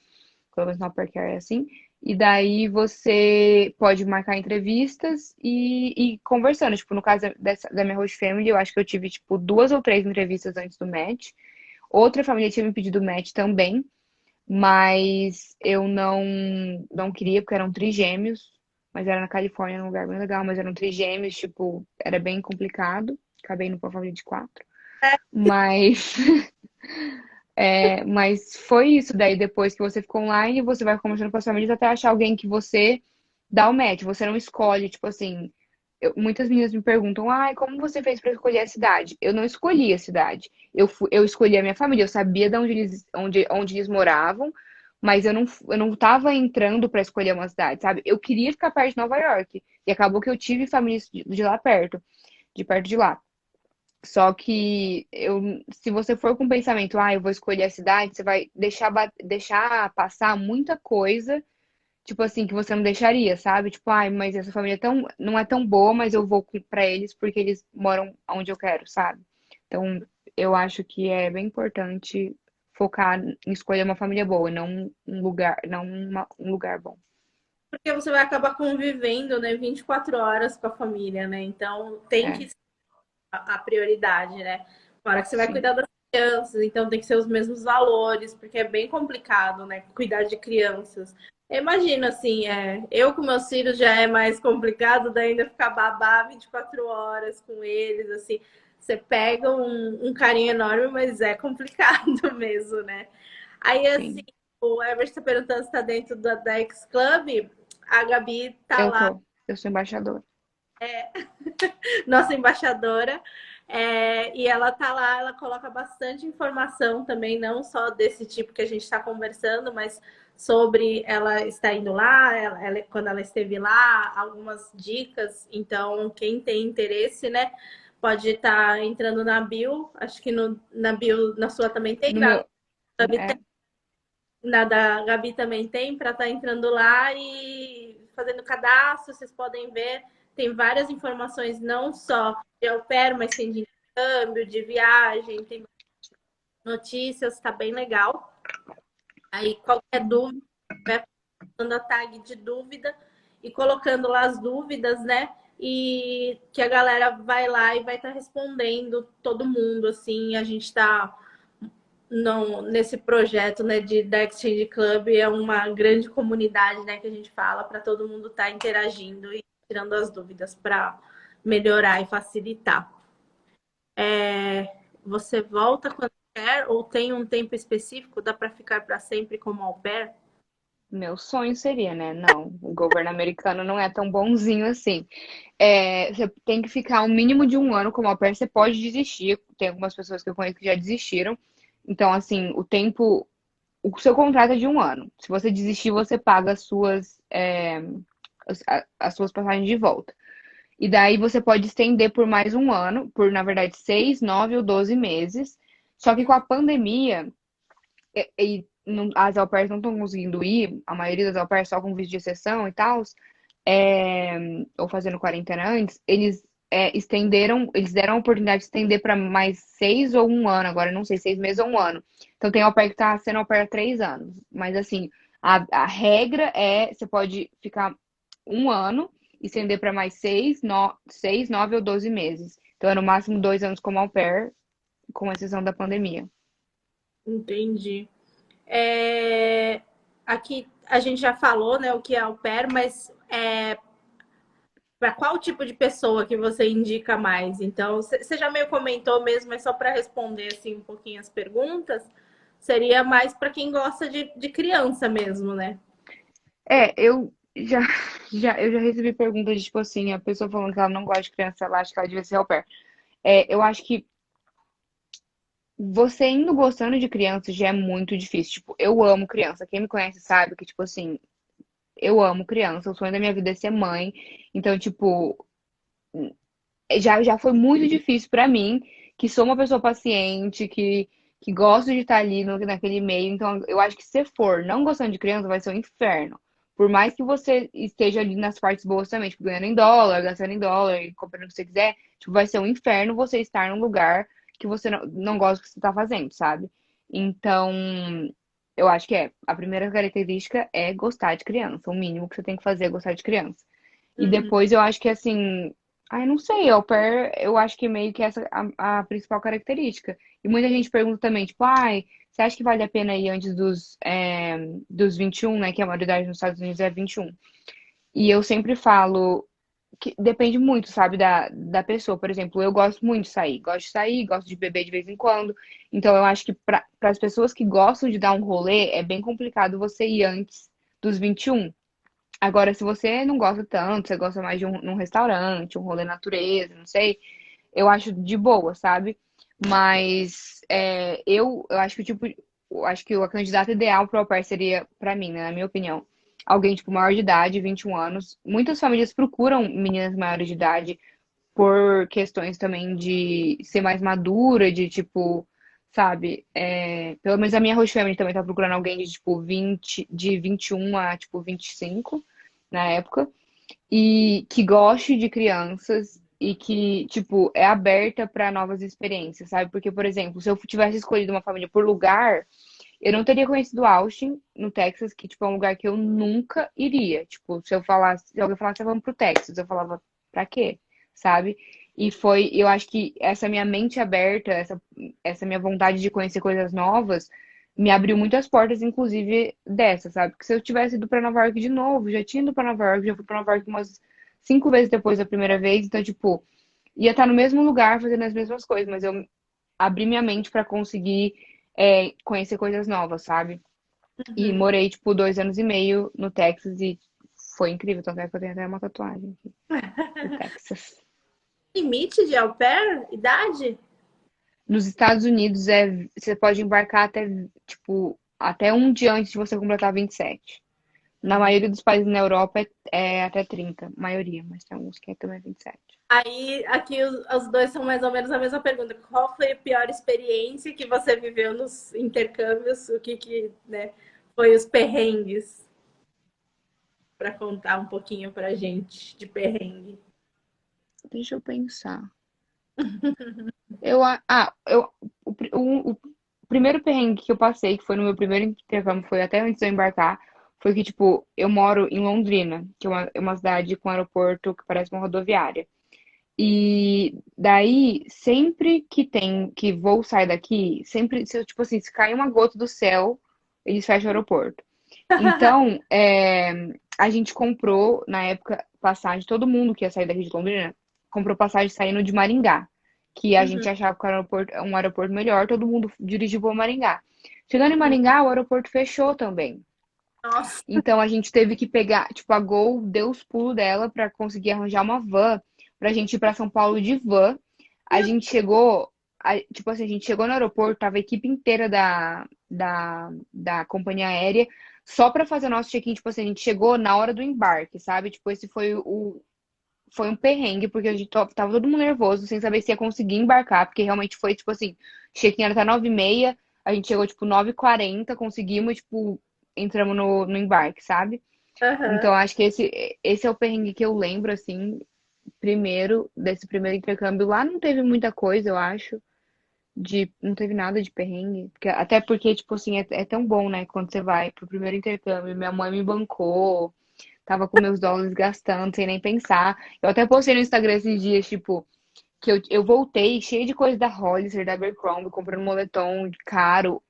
Pelo menos na Uppercare é assim. E daí você pode marcar entrevistas e conversando. Tipo, no caso da minha host family, eu acho que eu tive, tipo, 2 ou 3 entrevistas antes do match. Outra família tinha me pedido match também, mas eu não queria, porque eram trigêmeos. Mas era na Califórnia, num lugar bem legal, mas eram trigêmeos, tipo, era bem complicado. Acabei indo pra uma família de 4. Mas mas foi isso. Daí, depois que você ficou online, você vai conversando com as famílias até achar alguém que você dá o match. Você não escolhe, tipo assim. Muitas meninas me perguntam, ai, como você fez pra escolher a cidade? Eu não escolhi a cidade. Eu escolhi a minha família. Eu sabia de onde eles moravam, mas eu não tava entrando pra escolher uma cidade, sabe? Eu queria ficar perto de Nova York. E acabou que eu tive famílias de lá perto, de perto de lá. Só que se você for com o pensamento, eu vou escolher a cidade, você vai deixar passar muita coisa, tipo assim, que você não deixaria, sabe? Tipo, mas essa família não é tão boa, mas eu vou pra eles porque eles moram onde eu quero, sabe? Então, eu acho que é bem importante focar em escolher uma família boa, não um lugar, não um lugar bom. Porque você vai acabar convivendo, né, 24 horas com a família, né? Então tem É, que ser a prioridade, né? Para que você vai sim, cuidar das crianças, então tem que ser os mesmos valores, porque é bem complicado, né? Cuidar de crianças. Eu imagino assim, eu com meus filhos já é mais complicado, daí ainda ficar babá 24 horas com eles, assim. Você pega um carinho enorme, mas é complicado mesmo, né? Aí, assim, sim. o Everton está perguntando se está dentro da X Club. A Gabi tá Eu lá, tô. Eu sou embaixadora. nossa embaixadora. E ela tá lá, ela coloca bastante informação também, não só desse tipo que a gente está conversando, mas sobre ela estar indo lá, quando ela esteve lá, algumas dicas. Então, quem tem interesse, né, pode estar entrando na bio. Acho que na bio, na sua também tem, No meu. É, na da Gabi também tem, para estar entrando lá e fazendo cadastro. Vocês podem ver, tem várias informações, não só de au pair, mas tem de intercâmbio, de viagem, tem notícias, tá bem legal. Aí qualquer dúvida, vai dando a tag de dúvida e colocando lá as dúvidas, né? E que a galera vai lá e vai estar respondendo todo mundo, assim. A gente está nesse projeto, né, da Exchange Club, é uma grande comunidade, né, que a gente fala para todo mundo estar interagindo e tirando as dúvidas para melhorar e facilitar. Você volta quando quer ou tem um tempo específico? Dá para ficar para sempre como au pair? meu sonho seria, né? Não, o governo americano não é tão bonzinho assim. Você tem que ficar um mínimo de um ano como au pair, você pode desistir. Tem algumas pessoas que eu conheço que já desistiram. Então, assim, o seu contrato é de um ano. Se você desistir, você paga as suas passagens de volta. E daí você pode estender por mais um ano, por, na verdade, 6, 9 ou 12 meses. Só que com a pandemia, as au pairs não estão conseguindo ir, a maioria das au pairs só com visto de exceção e tal, é, ou fazendo quarentena antes, eles deram a oportunidade de estender para mais 6 ou um ano, agora eu não sei, 6 meses ou um ano. Então tem au pair que está sendo au pair há 3 anos. Mas assim, a regra é, você pode ficar um ano, estender para mais 9 ou 12 meses. Então é no máximo 2 anos como au pair, com exceção da pandemia. Entendi. Aqui a gente já falou, né, o que é au pair, mas para qual tipo de pessoa que você indica mais? Então, você já meio comentou mesmo, mas só para responder assim um pouquinho as perguntas, seria mais para quem gosta de criança mesmo, né? Eu eu já recebi perguntas de, tipo assim, a pessoa falando que ela não gosta de criança, ela acha que ela devia ser au pair. Eu acho que você indo gostando de criança já é muito difícil. Tipo, eu amo criança. Quem me conhece sabe que, tipo assim, eu amo criança. O sonho da minha vida é ser mãe. Então, tipo, já foi muito difícil pra mim, que sou uma pessoa paciente, que gosto de estar ali naquele meio. Então, eu acho que se for não gostando de criança, vai ser um inferno. Por mais que você esteja ali nas partes boas também, tipo, ganhando em dólar, gastando em dólar, e comprando o que você quiser, tipo, vai ser um inferno você estar num lugar que você não gosta do que você tá fazendo, sabe? Então, eu acho que a primeira característica é gostar de criança. O mínimo que você tem que fazer é gostar de criança. E Uhum. depois eu acho que assim, ai, não sei, au pair, eu acho que meio que essa a principal característica. E muita gente pergunta também, tipo, ai, você acha que vale a pena ir antes dos 21, né? Que a maioridade nos Estados Unidos é 21. E eu sempre falo que depende muito, sabe, da pessoa. Por exemplo, eu gosto de sair, gosto de beber de vez em quando. Então eu acho que para as pessoas que gostam de dar um rolê, é bem complicado você ir antes dos 21. Agora, se você não gosta tanto, você gosta mais de num restaurante, um rolê natureza, não sei, eu acho de boa, sabe? Mas eu acho que eu acho que a candidata ideal para o au pair seria, para mim, né, na minha opinião, alguém tipo maior de idade, 21 anos. Muitas famílias procuram meninas maiores de idade por questões também de ser mais madura, de tipo, sabe? Pelo menos a minha host family também tá procurando alguém de tipo 21 a tipo 25 na época, e que goste de crianças e que, tipo, é aberta para novas experiências, sabe? Porque, por exemplo, se eu tivesse escolhido uma família por lugar, eu não teria conhecido Austin, no Texas, que, tipo, é um lugar que eu nunca iria. Tipo, se alguém falasse, vamos pro Texas, eu falava, pra quê? Sabe? Eu acho que essa minha mente aberta, essa minha vontade de conhecer coisas novas, me abriu muitas portas, inclusive dessa, sabe? Porque se eu tivesse ido pra Nova York de novo, já tinha ido pra Nova York, já fui pra Nova York umas 5 vezes depois da primeira vez, então, tipo, ia estar no mesmo lugar fazendo as mesmas coisas, mas eu abri minha mente pra conseguir conhecer coisas novas, sabe? E Uhum. morei, tipo, 2 anos e meio no Texas e foi incrível. Tanto é que eu tenho até uma tatuagem aqui do Texas. Limite de au pair? Idade? Nos Estados Unidos você pode embarcar até, tipo, até um dia antes de você completar 27. Na Hum. maioria dos países na Europa é até 30, maioria, mas tem alguns que é também 27. Aí, aqui os dois são mais ou menos a mesma pergunta. Qual foi a pior experiência que você viveu nos intercâmbios? O que, né, foi os perrengues? Para contar um pouquinho pra gente de perrengue. Deixa eu pensar. Eu, a- ah, eu, o primeiro perrengue que eu passei, que foi no meu primeiro intercâmbio, foi até antes de eu embarcar, foi que, tipo, eu moro em Londrina, que é uma cidade com aeroporto que parece uma rodoviária. E daí, sempre que tem, que voo sai daqui, sempre, se, tipo assim, se cair uma gota do céu, eles fecham o aeroporto. Então, a gente comprou, na época, passagem, todo mundo que ia sair daqui de Londrina, comprou passagem saindo de Maringá, que a gente Uhum. achava que era um aeroporto melhor, todo mundo dirigiu para Maringá. Chegando em Maringá, o aeroporto fechou também. Nossa. Então a gente teve que pegar, tipo, a Gol deu os pulos dela para conseguir arranjar uma van pra gente ir para São Paulo de van. A gente chegou, tipo assim, a gente chegou no aeroporto, tava a equipe inteira da companhia aérea só para fazer o nosso check-in, tipo assim, a gente chegou na hora do embarque, sabe? Tipo, esse foi um perrengue, porque a gente tava todo mundo nervoso, sem saber se ia conseguir embarcar, porque realmente foi, tipo assim, check-in era até 9h30, a gente chegou, tipo, 9h40, conseguimos, tipo, entramos no embarque, sabe? Uhum. Então, acho que esse é o perrengue que eu lembro, assim, primeiro, desse primeiro intercâmbio. Lá não teve muita coisa, eu acho, não teve nada de perrengue. Até porque, tipo assim, é tão bom, né, quando você vai pro primeiro intercâmbio. Minha mãe me bancou, tava com meus dólares gastando, sem nem pensar. Eu até postei no Instagram esses dias, tipo, que eu voltei cheia de coisa da Hollister, da Abercrombie, comprando moletom caro.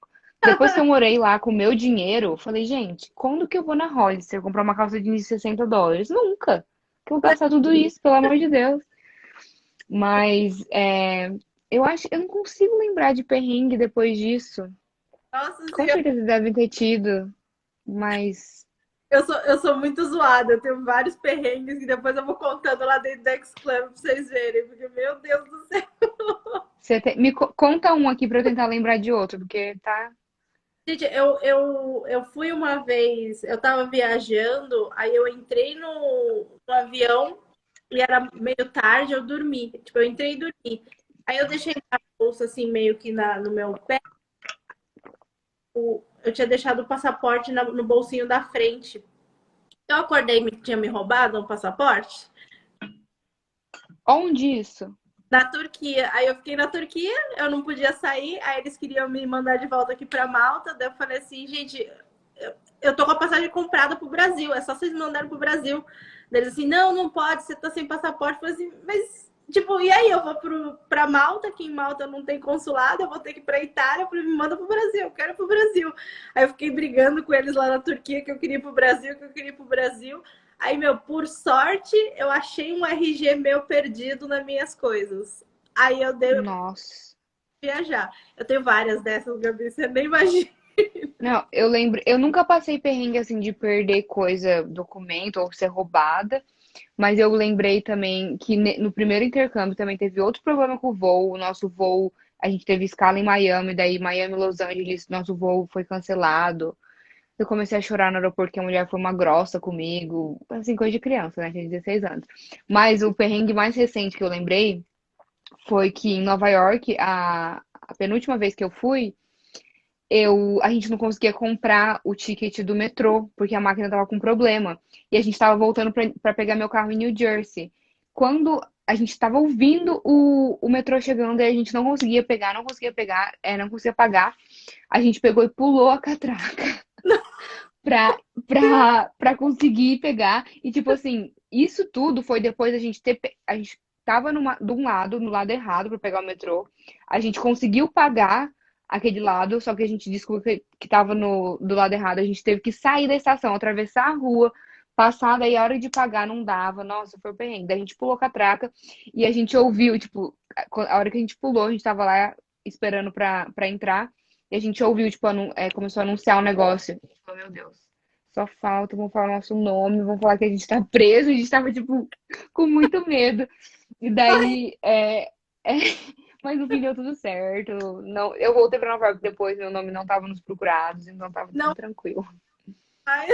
Depois que eu morei lá com o meu dinheiro, eu falei, gente, quando que eu vou na Hollister comprar uma calça jeans de US$ 60? Nunca. Que eu vou gastar tudo isso, pelo amor de Deus. Mas eu acho, eu não consigo lembrar de perrengue depois disso. Nossa Com senhora, certeza devem ter tido, mas eu sou muito zoada. Eu tenho vários perrengues que depois eu vou contando lá dentro da X-Club pra vocês verem. Porque, meu Deus do céu. conta um aqui pra eu tentar lembrar de outro, porque tá. Gente, eu fui uma vez, eu tava viajando, aí eu entrei no avião e era meio tarde, eu dormi. Tipo, eu entrei e dormi. Aí eu deixei a bolsa assim, meio que no meu pé. Eu tinha deixado o passaporte no bolsinho da frente. Eu acordei e tinha me roubado um passaporte Onde isso? na Turquia. Aí eu fiquei na Turquia, eu não podia sair, aí eles queriam me mandar de volta aqui para Malta. Daí eu falei assim, gente, eu tô com a passagem comprada pro Brasil, é só vocês me mandarem pro Brasil. Daí eles assim, não, não pode, você tá sem passaporte. Eu falei assim, mas, tipo, e aí? Eu vou pra Malta, que em Malta não tem consulado, eu vou ter que ir pra Itália. Eu falei, me manda pro Brasil, eu quero ir pro Brasil. Aí eu fiquei brigando com eles lá na Turquia, que eu queria ir pro Brasil, que eu queria ir pro Brasil. Aí, meu, por sorte, eu achei um RG meu perdido nas minhas coisas. Aí eu dei Nossa. viajar. Eu tenho várias dessas, Gabi, você nem imagina. Não, eu lembro, eu nunca passei perrengue assim de perder coisa, documento ou ser roubada, mas eu lembrei também que no primeiro intercâmbio também teve outro problema com o voo. O nosso voo, a gente teve escala em Miami, daí Miami, Los Angeles, nosso voo foi cancelado. Eu comecei a chorar no aeroporto que a mulher foi uma grossa comigo, assim, coisa de criança, né? Tinha 16 anos. Mas o perrengue mais recente que eu lembrei foi que em Nova York, a penúltima vez que eu fui, a gente não conseguia comprar o ticket do metrô, porque a máquina tava com problema. E a gente tava voltando para pegar meu carro em New Jersey. Quando a gente tava ouvindo o metrô chegando e a gente não conseguia pegar, não conseguia pagar, a gente pegou e pulou a catraca pra conseguir pegar. E tipo assim, isso tudo foi depois da gente ter. A gente tava de um lado, no lado errado pra pegar o metrô. A gente conseguiu pagar aquele lado, só que a gente descobriu que tava do lado errado. A gente teve que sair da estação, atravessar a rua, passar, daí a hora de pagar não dava. Nossa, foi um perrengue. Daí a gente pulou com a traca e a gente ouviu, tipo, a hora que a gente pulou, a gente tava lá esperando pra entrar. E a gente ouviu, tipo, começou a anunciar um negócio. A gente falou, meu Deus. Só falta, vão falar nosso nome, vão falar que a gente tá preso, a gente tava, tipo, com muito medo. E daí, mas no fim deu tudo certo. Não, eu voltei pra Nova York depois, meu nome não tava nos procurados, então tava tudo Não tranquilo. vai.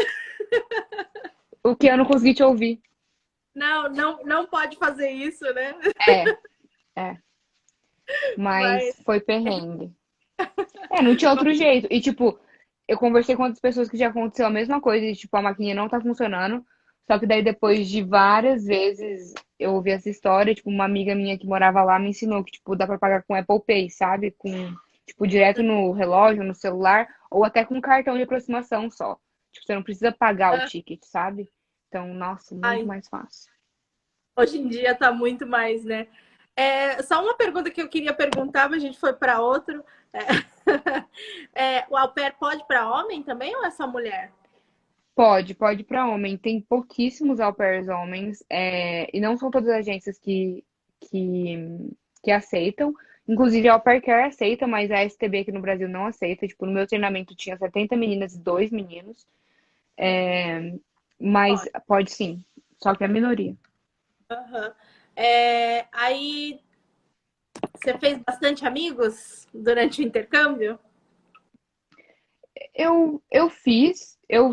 O que eu não consegui te ouvir. Não pode fazer isso, né? É, é. Mas Mas foi perrengue. Não tinha outro jeito. E, tipo, eu conversei com outras pessoas que já aconteceu a mesma coisa, e, tipo, a maquininha não tá funcionando. Só que daí, depois de várias vezes eu ouvi essa história, tipo, uma amiga minha que morava lá me ensinou que, tipo, dá pra pagar com Apple Pay, sabe? Com, tipo, direto no relógio, no celular, ou até com cartão de aproximação só. Tipo, você não precisa pagar o ticket, sabe? Então, nossa, muito ai, mais fácil. hoje em dia tá muito mais, né? Só uma pergunta que eu queria perguntar, mas a gente foi para outro. O au pair pode para homem também ou é só mulher? Pode para homem. Tem pouquíssimos au pairs homens, e não são todas as agências que, que aceitam. Inclusive, a Au Pair Care aceita, mas a STB aqui no Brasil não aceita. Tipo, no meu treinamento tinha 70 meninas e 2 meninos. Mas Pode. pode sim, só que é a minoria. Aham. Aí você fez bastante amigos durante o intercâmbio? Eu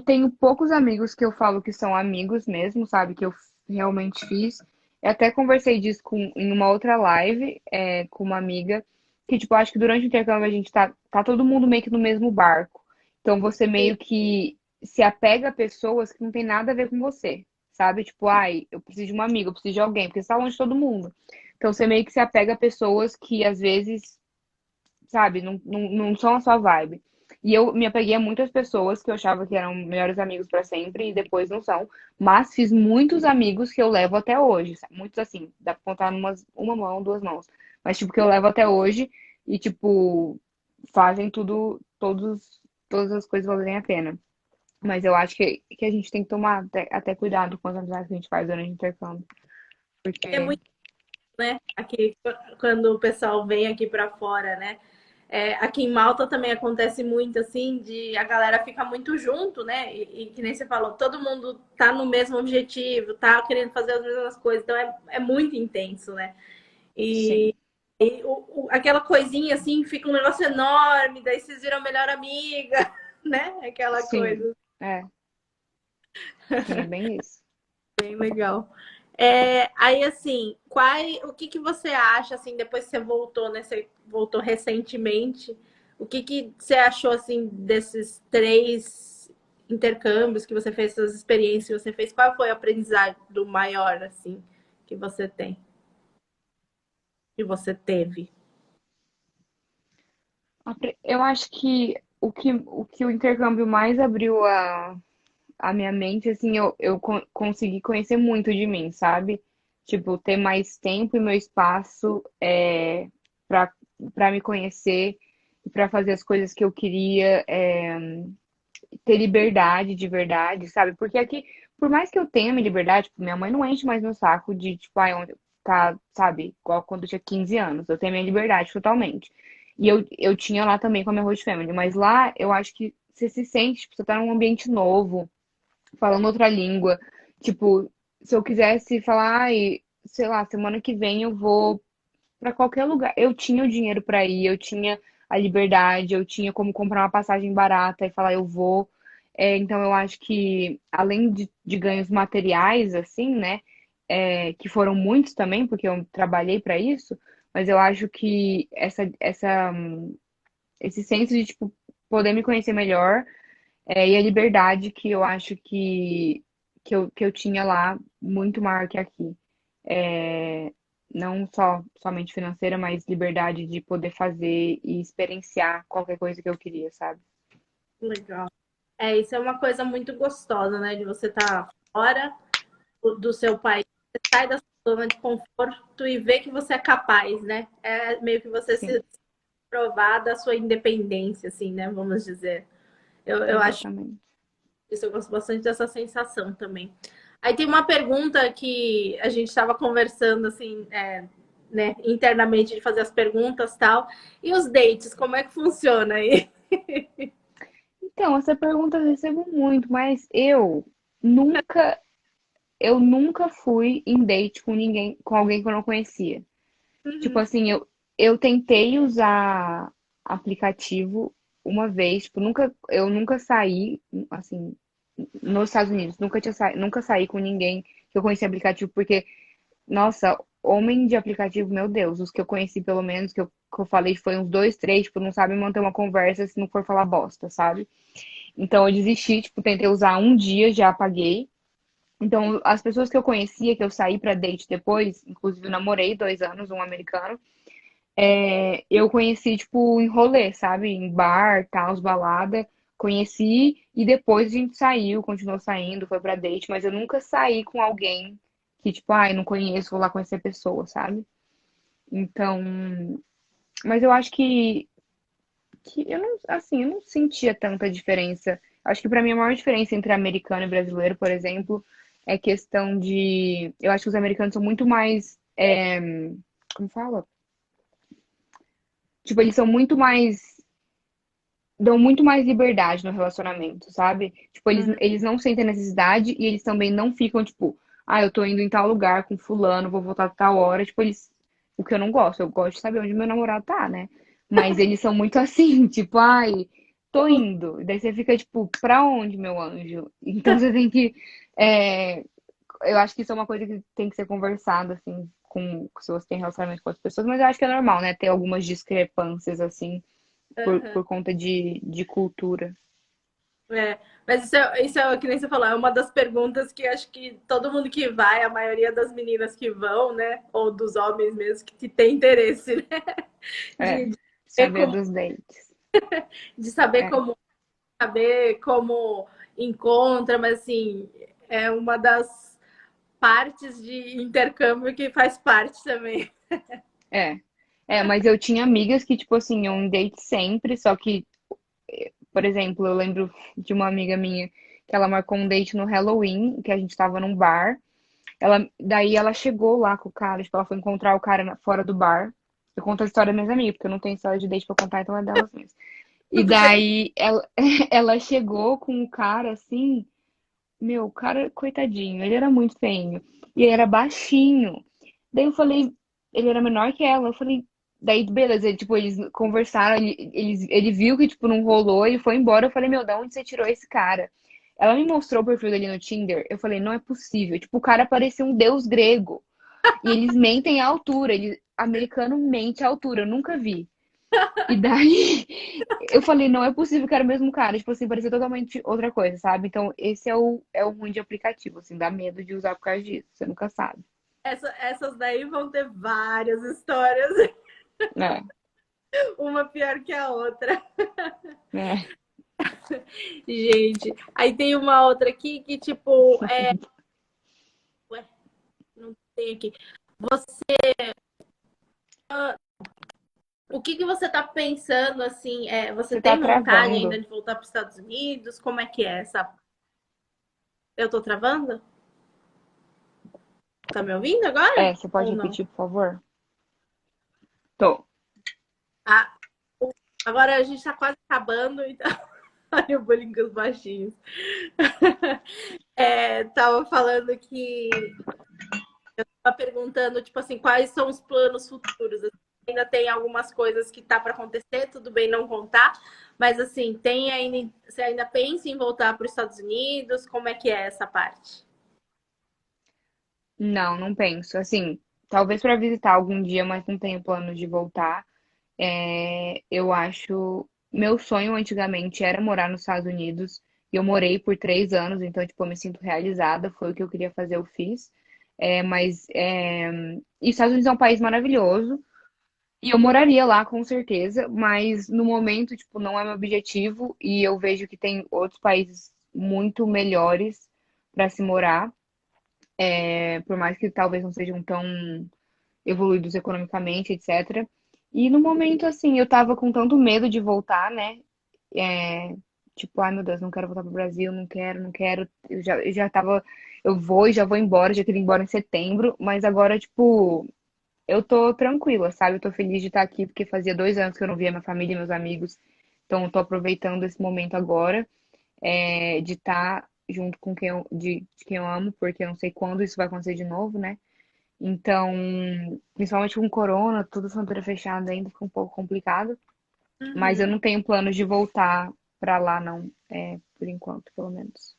tenho poucos amigos que eu falo que são amigos mesmo, sabe? Que eu realmente fiz. Eu até conversei disso em uma outra live, com uma amiga, que, tipo, acho que durante o intercâmbio a gente tá todo mundo meio que no mesmo barco. Então você Sim. meio que se apega a pessoas que não tem nada a ver com você, sabe? Tipo, ai, eu preciso de uma amiga, eu preciso de alguém, porque você tá longe de todo mundo. Então você meio que se apega a pessoas que às vezes, sabe, não são a sua vibe. E eu me apeguei a muitas pessoas que eu achava que eram melhores amigos pra sempre e depois não são. Mas fiz muitos amigos que eu levo até hoje. Sabe? Muitos assim, dá pra contar uma mão, duas mãos. Mas, tipo, que eu levo até hoje e, tipo, fazem todas as coisas valerem a pena. Mas eu acho que a gente tem que tomar até cuidado com as amizades que a gente faz durante o intercâmbio. É Porque, muito, né? Aqui, quando o pessoal vem aqui para fora, né? Aqui em Malta também acontece muito assim, de a galera fica muito junto, né? E que nem você falou, todo mundo tá no mesmo objetivo, tá querendo fazer as mesmas coisas, então é muito intenso, né? sim, Aquela coisinha assim fica um negócio enorme, daí vocês viram melhor amiga, né? Aquela sim, coisa sim, é bem isso. bem legal. Aí assim, o que que você acha assim depois que você voltou, né? Você voltou recentemente. O que que você achou assim desses três intercâmbios que você fez, essas experiências que você fez? Qual foi o aprendizado maior assim que você tem, que você teve? Eu acho que o intercâmbio mais abriu a minha mente, assim, eu consegui conhecer muito de mim, sabe? Tipo, ter mais tempo e meu espaço pra, pra me conhecer e pra fazer as coisas que eu queria, ter liberdade de verdade, sabe? Porque aqui, por mais que eu tenha minha liberdade, tipo, minha mãe não enche mais meu saco de, tipo, ai, onde tá, sabe? Igual quando eu tinha 15 anos. Eu tenho minha liberdade totalmente. E eu tinha lá também com a minha host family, mas lá eu acho que você se sente, tipo, você tá num ambiente novo, falando outra língua. Tipo, se eu quisesse falar, ai, sei lá, semana que vem eu vou pra qualquer lugar. Eu tinha o dinheiro pra ir, eu tinha a liberdade, eu tinha como comprar uma passagem barata e falar eu vou. Então eu acho que além de ganhos materiais, assim, né, que foram muitos também, porque eu trabalhei pra isso, mas eu acho que esse senso de tipo poder me conhecer melhor, e a liberdade que eu acho que eu tinha lá muito maior que aqui. Não somente financeira, mas liberdade de poder fazer e experienciar qualquer coisa que eu queria, sabe? Legal. Isso é uma coisa muito gostosa, né? De você estar fora do seu país, você sai da sua zona de conforto e ver que você é capaz, né? É meio que você Sim, se provar da sua independência, assim, né? Vamos dizer. Eu acho exatamente. isso, eu gosto bastante dessa sensação também. Aí tem uma pergunta que a gente estava conversando, assim, né, internamente, de fazer as perguntas e tal. E os dates, como é que funciona aí? Então, essa pergunta eu recebo muito, mas eu nunca. eu nunca fui em date com ninguém, com alguém que eu não conhecia. Tipo Uhum. assim, eu tentei usar aplicativo uma vez, tipo, eu nunca saí, assim, nos Estados Unidos, nunca saí com ninguém que eu conheci aplicativo, porque, nossa, homem de aplicativo, meu Deus, os que eu conheci pelo menos, que eu falei foi uns dois, três, tipo, não sabem manter uma conversa se não for falar bosta, sabe? Então eu desisti, tipo, tentei usar um dia, já apaguei. Então, as pessoas que eu conhecia, que eu saí pra date depois, inclusive eu namorei 2 anos, um americano, eu conheci, tipo, em rolê, sabe? Em bar, tal, balada. Conheci e depois a gente saiu, continuou saindo, foi pra date, mas eu nunca saí com alguém que, tipo, ai, não conheço, vou lá conhecer a pessoa, sabe? Então, mas eu acho que eu não, assim, eu não sentia tanta diferença. Acho que pra mim a maior diferença entre americano e brasileiro, por exemplo, é questão de, eu acho que os americanos são muito mais, como fala? Tipo, eles são muito mais dão muito mais liberdade no relacionamento, sabe? Tipo, eles não sentem necessidade e eles também não ficam, tipo, ah, eu tô indo em tal lugar com fulano, vou voltar a tal hora. Tipo, o que eu gosto de saber onde meu namorado tá, né? Mas eles são muito assim, tipo, ai, tô indo. E daí você fica, tipo, pra onde, meu anjo? Então você tem que. é, eu acho que isso é uma coisa que tem que ser conversada, assim, se você tem relacionamento com outras pessoas, mas eu acho que é normal, né? Ter algumas discrepâncias, assim, Uhum. por conta de cultura. É, mas isso é que nem você falou, é uma das perguntas que acho que todo mundo que vai, a maioria das meninas que vão, né, ou dos homens mesmo, que tem interesse, né, É, de saber saber como, dos dates. de saber É, como, saber como encontra, mas assim, é uma das partes de intercâmbio que faz parte também. é. Mas eu tinha amigas que, tipo assim, iam em date sempre, só que, por exemplo, eu lembro de uma amiga minha que ela marcou um date no Halloween, que a gente tava num bar. Daí ela chegou lá com o cara, tipo, ela foi encontrar o cara fora do bar. Eu conto a história das minhas amigas, porque eu não tenho história de date pra contar, então é delas mesmo. E Tudo bem. daí ela chegou com o cara assim, meu, o cara, coitadinho, ele era muito feio. E ele era baixinho. Daí eu falei, ele era menor que ela. Eu falei, daí beleza, tipo, eles conversaram, ele viu que, tipo, não rolou, ele foi embora. Eu falei, meu, da onde você tirou esse cara? Ela me mostrou o perfil dele no Tinder. Eu falei, não é possível. Tipo, o cara parecia um deus grego. E eles mentem à altura. Americano mente à altura. Eu nunca vi. E daí eu falei, não é possível que era o mesmo cara. Tipo assim, parecia totalmente outra coisa, sabe? Então, esse é o ruim de aplicativo, assim, dá medo de usar por causa disso. Você nunca sabe. Essas daí vão ter várias histórias, É, uma pior que a outra. é. Gente, aí tem uma outra aqui que, tipo, ué, não tem aqui. O que que você tá pensando, assim, você Você tá tem vontade travando. ainda de voltar para os Estados Unidos? Como é que é essa? Eu tô travando? Tá me ouvindo agora? Você pode Ou não? repetir, por favor? Tô. Ah, agora a gente tá quase acabando, então. Olha o bullying com os baixinhos. Tava falando que tava perguntando, tipo assim, quais são os planos futuros? Ainda tem algumas coisas que tá para acontecer, tudo bem não contar, mas assim, tem ainda, você ainda pensa em voltar para os Estados Unidos? Como é que é essa parte? Não, não penso. Assim, talvez pra visitar algum dia, mas não tenho plano de voltar. Eu acho. Meu sonho antigamente era morar nos Estados Unidos. E eu morei por 3 anos, então, tipo, eu me sinto realizada. Foi o que eu queria fazer, eu fiz. E os Estados Unidos é um país maravilhoso. E eu moraria lá, com certeza. Mas no momento, tipo, não é meu objetivo. E eu vejo que tem outros países muito melhores para se morar. Por mais que talvez não sejam tão evoluídos economicamente, etc. E no momento, assim, eu tava com tanto medo de voltar, né? É, tipo, ai meu Deus, não quero voltar pro Brasil, não quero, não quero. Eu já tava, eu vou e já vou embora, já queria ir embora em setembro, mas agora, tipo, eu tô tranquila, sabe? Eu tô feliz de estar aqui, porque fazia 2 anos que eu não via minha família e meus amigos, então eu tô aproveitando esse momento agora, de estar junto com de quem eu amo, porque eu não sei quando isso vai acontecer de novo, né? Então, principalmente com corona, tudo fronteira fechada ainda fica um pouco complicado. Mas eu Uhum. não tenho planos de voltar pra lá, não. Por enquanto, pelo menos.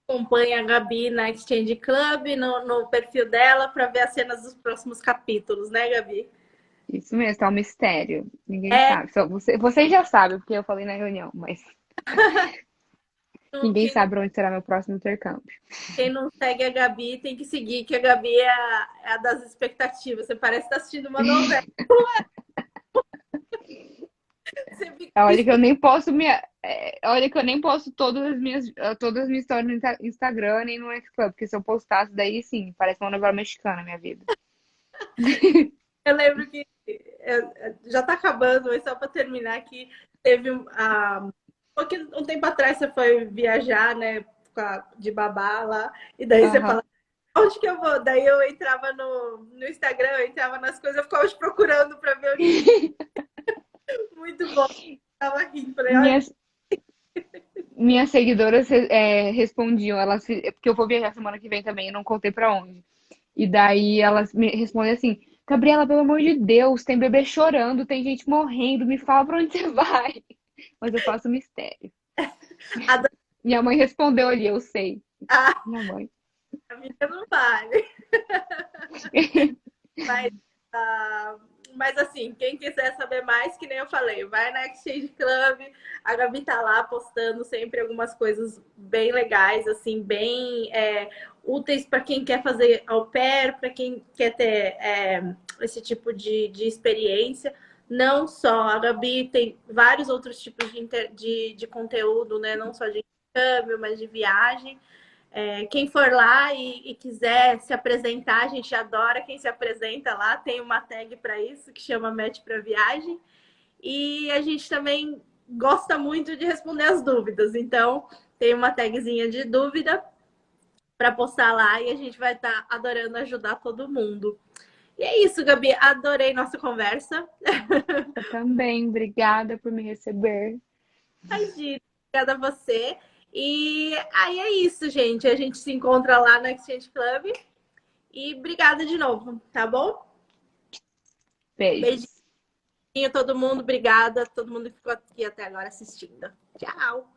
Acompanha a Gabi na Exchange Club, no perfil dela, para ver as cenas dos próximos capítulos, né, Gabi? Isso mesmo, tá um mistério. Ninguém É, sabe. Só vocês já sabem, porque eu falei na reunião, mas ninguém quem não, sabe onde será meu próximo intercâmbio. quem não segue a Gabi tem que seguir, que a Gabi é a das expectativas. Você parece estar assistindo uma novela. Você fica Olha que eu nem posso olha que eu nem posto todas as minhas histórias no Instagram nem no X-Club, porque se eu postasse, daí sim, parece uma novela mexicana a minha vida. Eu lembro que já tá acabando, mas só para terminar aqui, teve um tempo atrás você foi viajar, né, de babá lá, e daí você Aham. fala, onde que eu vou? Daí eu entrava no Instagram, eu entrava nas coisas, eu ficava te procurando para ver onde que muito bom. Tava rindo, falei, olha, Minhas, minhas seguidoras respondiam, porque eu vou viajar semana que vem também, eu não contei pra onde. E daí elas me respondem assim: Gabriela, pelo amor de Deus, tem bebê chorando, tem gente morrendo, me fala pra onde você vai. Mas eu faço mistério. a, Minha mãe respondeu ali, eu sei. a, Minha mãe. a vida não vale. Mas, ah, mas assim, quem quiser saber mais, que nem eu falei, vai na Exchange Club, a Gabi tá lá postando sempre algumas coisas bem legais, assim, bem úteis para quem quer fazer au pair, para quem quer ter esse tipo de experiência. Não só, a Gabi tem vários outros tipos de conteúdo, né? Não só de câmbio, mas de viagem. Quem for lá e quiser se apresentar, a gente adora quem se apresenta lá. Tem uma tag para isso que chama Match para Viagem. E a gente também gosta muito de responder as dúvidas. Então, tem uma tagzinha de dúvida para postar lá e a gente vai estar adorando ajudar todo mundo. E é isso, Gabi. Adorei nossa conversa. Eu também, obrigada por me receber. Imagina, obrigada a você. E aí é isso, gente. A gente se encontra lá no Exchange Club. E obrigada de novo, tá bom? Beijinho Beijos. a todo mundo, obrigada a todo mundo que ficou aqui até agora assistindo. Tchau!